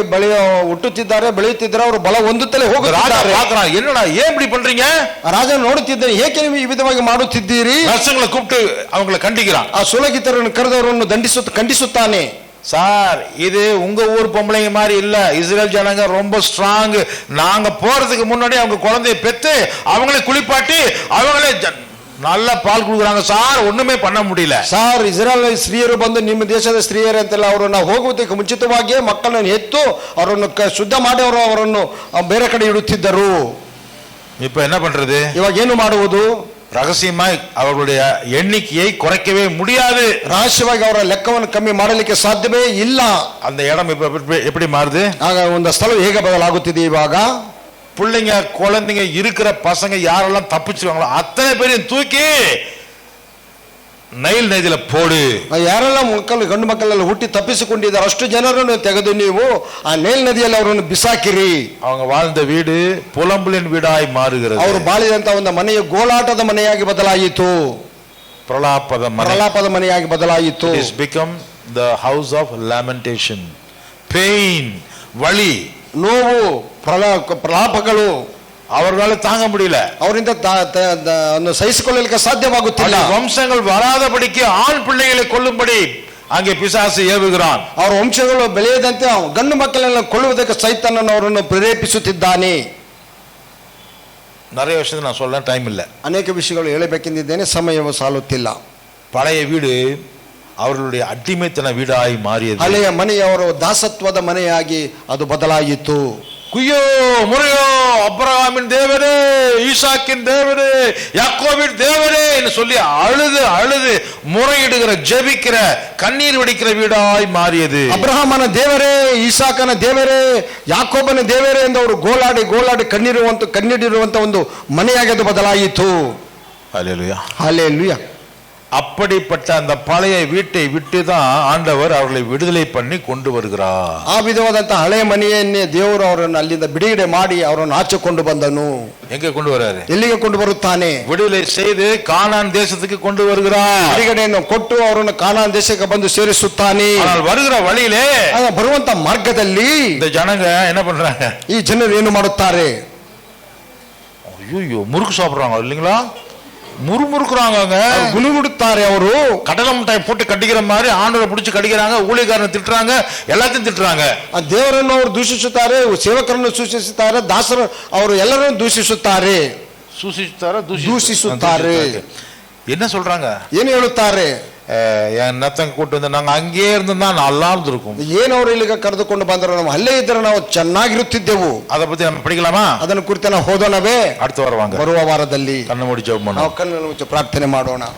ಹುಟ್ಟುತ್ತಿದ್ದಾರೆ, ಬೆಳೆಯುತ್ತಿದ್ದಾರೆ, ಅವರು ಬಲ ಹೊಂದುತ್ತಲೇ ಹೋಗುತ್ತಾರೆ. என்னடா ஏன் இப்படி பண்றீங்க? ರಾಜ ನೋಡುತ್ತಿದ್ದಾನೆ, ಏಕೆ ನೀವು ಈ ವಿಧವಾಗಿ ಮಾಡುತ್ತಿದ್ದೀರಿ? நர்சுங்களை கூப்பிட்டு அவங்களை கண்டிக்கிறான். ಆ ಸೂಲಗಿತ್ತರನ್ನು ಕರೆದವರನ್ನು ಖಂಡಿಸುತ್ತಾನೆ. சார், இது உங்க ஊர் பொம்பளைங்க மாதிரி இல்ல. இஸ்ரேல் ஜனங்க ரொம்ப ஸ்ட்ராங். நாங்க போறதுக்கு முன்னாடி அவங்க குழந்தைய பெத்து அவங்களே குளிப்பாட்டி அவங்களே நல்ல பால் குடுக்குறாங்க சார். ஒண்ணுமே பண்ண முடியல ಸಾರ್. ಇಸ್ರೇಲ್ ಸ್ತ್ರೀಯರು ಬಂದು ನಿಮ್ಮ ದೇಶದ ಸ್ತ್ರೀಯರು ಅಂತೆಲ್ಲ ಅವರನ್ನು ಹೋಗುವುದಕ್ಕೆ ಮುಂಚಿತವಾಗಿಯೇ ಮಕ್ಕಳನ್ನು ಎತ್ತು ಅವರನ್ನು ಶುದ್ಧ ಮಾಡಿ ಅವರನ್ನು ಬೇರೆ ಕಡೆ ಇಡುತ್ತಿದ್ದರು. இப்ப என்ன பண்றது? ಇವಾಗ ಏನು ಮಾಡುವುದು? ரகசியமாய் அவர்களுடைய எண்ணிக்கையை குறைக்கவே முடியாது. ರಹಸ್ಯವಾಗಿ ಅವರ ಲೆಕ್ಕವನ್ನು ಕಮ್ಮಿ ಮಾಡಲಿಕ್ಕೆ ಸಾಧ್ಯವೇ ಇಲ್ಲ. அந்த இடம் இப்ப எப்படி மாறுது? ಆಗ ಒಂದು ಸ್ಥಳ ಹೇಗೆ ಬದಲಾಗುತ್ತಿದೆ? ಇವಾಗ பிள்ளைங்க குழந்தைங்க இருக்கிற பசங்க யாரெல்லாம் தப்பிச்சிருவாங்களோ அத்தனை பேரையும் தூக்கி ನೈಲ್ ನದಿಲ ಪೋಡು. ಯಾರೆಲ್ಲ ಮಕ್ಕಳು ಗಂಡು ಮಕ್ಕಳೆಲ್ಲ ಹುಟ್ಟಿ ತಪ್ಪಿಸಿಕೊಂಡಿದ್ದಾರೆ ಅಷ್ಟು ಜನರನ್ನು ತೆಗೆದು ನೀವು ಆ ನೈಲ್ ನದಿಯಲ್ಲಿ ಅವರನ್ನು ಬಿಸಾಕಿರಿ. அவங்க வாழ்ந்த வீடு புலம்பலின் வீடாய் மாறுகிறது. ಅವರು ಬಾಳಿದಂತ ಒಂದು ಮನೆಯ ಗೋಳಾಟದ ಮನೆಯಾಗಿ ಬದಲಾಯಿತು. ಪ್ರಲಾಪದ ಮನೆಯಾಗಿ ಬದಲಾಯಿತು. It has become the house of lamentation, pain, வலி, ನೋವು, ಪ್ರಲಾಪಗಳು. அவர்களால தாங்க முடியல. ಅವರಿಂದ ಸಹಿಸಿಕೊಳ್ಳಲಿಕ್ಕೆ ಸಾಧ್ಯವಾಗುತ್ತಿಲ್ಲ. ವಂಶங்கள் வராதபடிக்கு ஆண் பிள்ளைகளை கொல்லும்படி அங்கே பிசாசು ஏவுகிறான். ಅವರ ವಂಶಗಳು ಬೆಳೆಯದಂತೆ ಗಂಡು ಮಕ್ಕಳನ್ನು ಕೊಲ್ಲುವುದಕ್ಕೆ ಸೈತಾನನು ಅವರನ್ನು ಪ್ರೇರೇಪಿಸುತ್ತಿದ್ದಾನೆ. நிறைய விஷயத்தை நான் சொல்ல டைம் ಇಲ್ಲ. ಅನೇಕ ವಿಷಯಗಳು ಹೇಳಬೇಕೆಂದಿದ್ದೇನೆ, ಸಮಯವು ಸಾಲುತ್ತಿಲ್ಲ. பழைய வீடு அவர்களுடைய அடிமைத்தன வீடாய் மாறியது. ಹಳೆಯ ಮನೆಯ ಅವರ ದಾಸತ್ವದ ಮನೆಯಾಗಿ ಅದು ಬದಲಾಯಿತು. குய்யோ முறையோ அப்ரஹாமின் தேவனே, ஈசாக்கின் தேவனே, யாக்கோபின் தேவனே என்று சொல்லி அழுது அழுது முறையிடுகிற, ஜெபிக்கிற, கண்ணீர் வடிக்கிற வீடாய் மாறியது. ಅಬ್ರಹಾಮನ ದೇವರೇ, ಈಸಾಕನ ದೇವರೇ, ಯಾಕೋಬನ ದೇವರೇ ಎಂದು ಅವರು ಗೋಳಾಡಿ ಗೋಳಾಡಿ ಕಣ್ಣೀರಿರುವಂತ ಒಂದು ಮನೆಯಾಗಿ ಅದು ಬದಲಾಯಿತು. ஹல்லேலூயா, ஹல்லேலூயா. அப்படிப்பட்ட அந்த பழைய வீட்டை விட்டு தான் ஆண்டவர் அவர்களை விடுதலை பண்ணி கொண்டு வருகிறார். ಆ ವಿಧವಾದಂತ ಹಳೆಯ ಮನೆಯನ್ನೇ ದೇವರು ಅವರನ್ನು ಅಲ್ಲಿಂದ ಬಿಡುಗಡೆ ಮಾಡಿ ಅವರನ್ನು ಆಚೆಕೊಂಡು ಬಂದನು. எங்க கொண்டு வராரு? ಎಲ್ಲಿಗೆ ಕೊಂಡು ಬರುತ್ತಾನೆ? விடுதலை செய்து கானான் தேசத்துக்கு கொண்டு வருகிறார். ಬಿಡುಗಡೆಯನ್ನು ಕೊಟ್ಟು ಅವರನ್ನು ಕಾನಾನ್ ದೇಶಕ್ಕೆ ಬಂದು ಸೇರಿಸುತ್ತಾನೆ. ஆனால் வருகிற வழியிலே, ಬರುವಂತ ಮಾರ್ಗದಲ್ಲಿ இந்த ஜனங்க என்ன பண்றாங்க? ಈ ಜನರು ಏನು ಮಾಡುತ್ತಾರೆ? ஐயோ, முறுக்கு சாப்பிடுறாங்க இல்லைங்களா? முறுமுறுக்குறாங்க, ಗುಣಗುಡುತ್ತಾರೆ. ಅವರು கடலை மிட்டாய் போட்டு கட்டிக்கிற மாதிரி ஆண்டவரை பிடிச்சி கடிக்கிறாங்க, ஊழியக்காரனை திட்டுறாங்க, எல்லாத்தையும் திட்டுறாங்க. ದೇವರನ್ನು ಅವರು ದೂಷಿಸುತ್ತಾರೆ, ಸೇವಕರನ್ನು ದೂಷಿಸುತ್ತಾರೆ, ದಾಸರು ಅವರು ಎಲ್ಲರನ್ನು ದೂಷಿಸುತ್ತಾರೆ. ದೂಷಿಸುತ್ತಾರೆ. என்ன சொல்றாங்க? ಏನು ಹೇಳುತ್ತಾರೆ? என் நத்தங்க கூட்டு வந்து நாங்க அங்கே இருந்தா நல்லா இருந்திருக்கும். ಏನು ಅವರು ಇಲ್ಲಿಗೆ ಕರೆದುಕೊಂಡು ಬಂದರು, ನಾವು ಅಲ್ಲೇ ಇದ್ದರೆ ನಾವು ಚೆನ್ನಾಗಿರುತ್ತಿದ್ದೆವು. அதை பத்தி நம்ம படிக்கலாமா? ಅದನ್ನು ಕುರಿತು ನಾವು ಓದೋಣವೇ? அடுத்து வருவாங்க. ಬರುವ ವಾರದಲ್ಲಿ கண்ணு மூடி ஜெபம் பண்ணுவோம். ನಾವು ಕಣ್ಣನ್ನು ಮುಚ್ಚಿ ಪ್ರಾರ್ಥನೆ ಮಾಡೋಣ.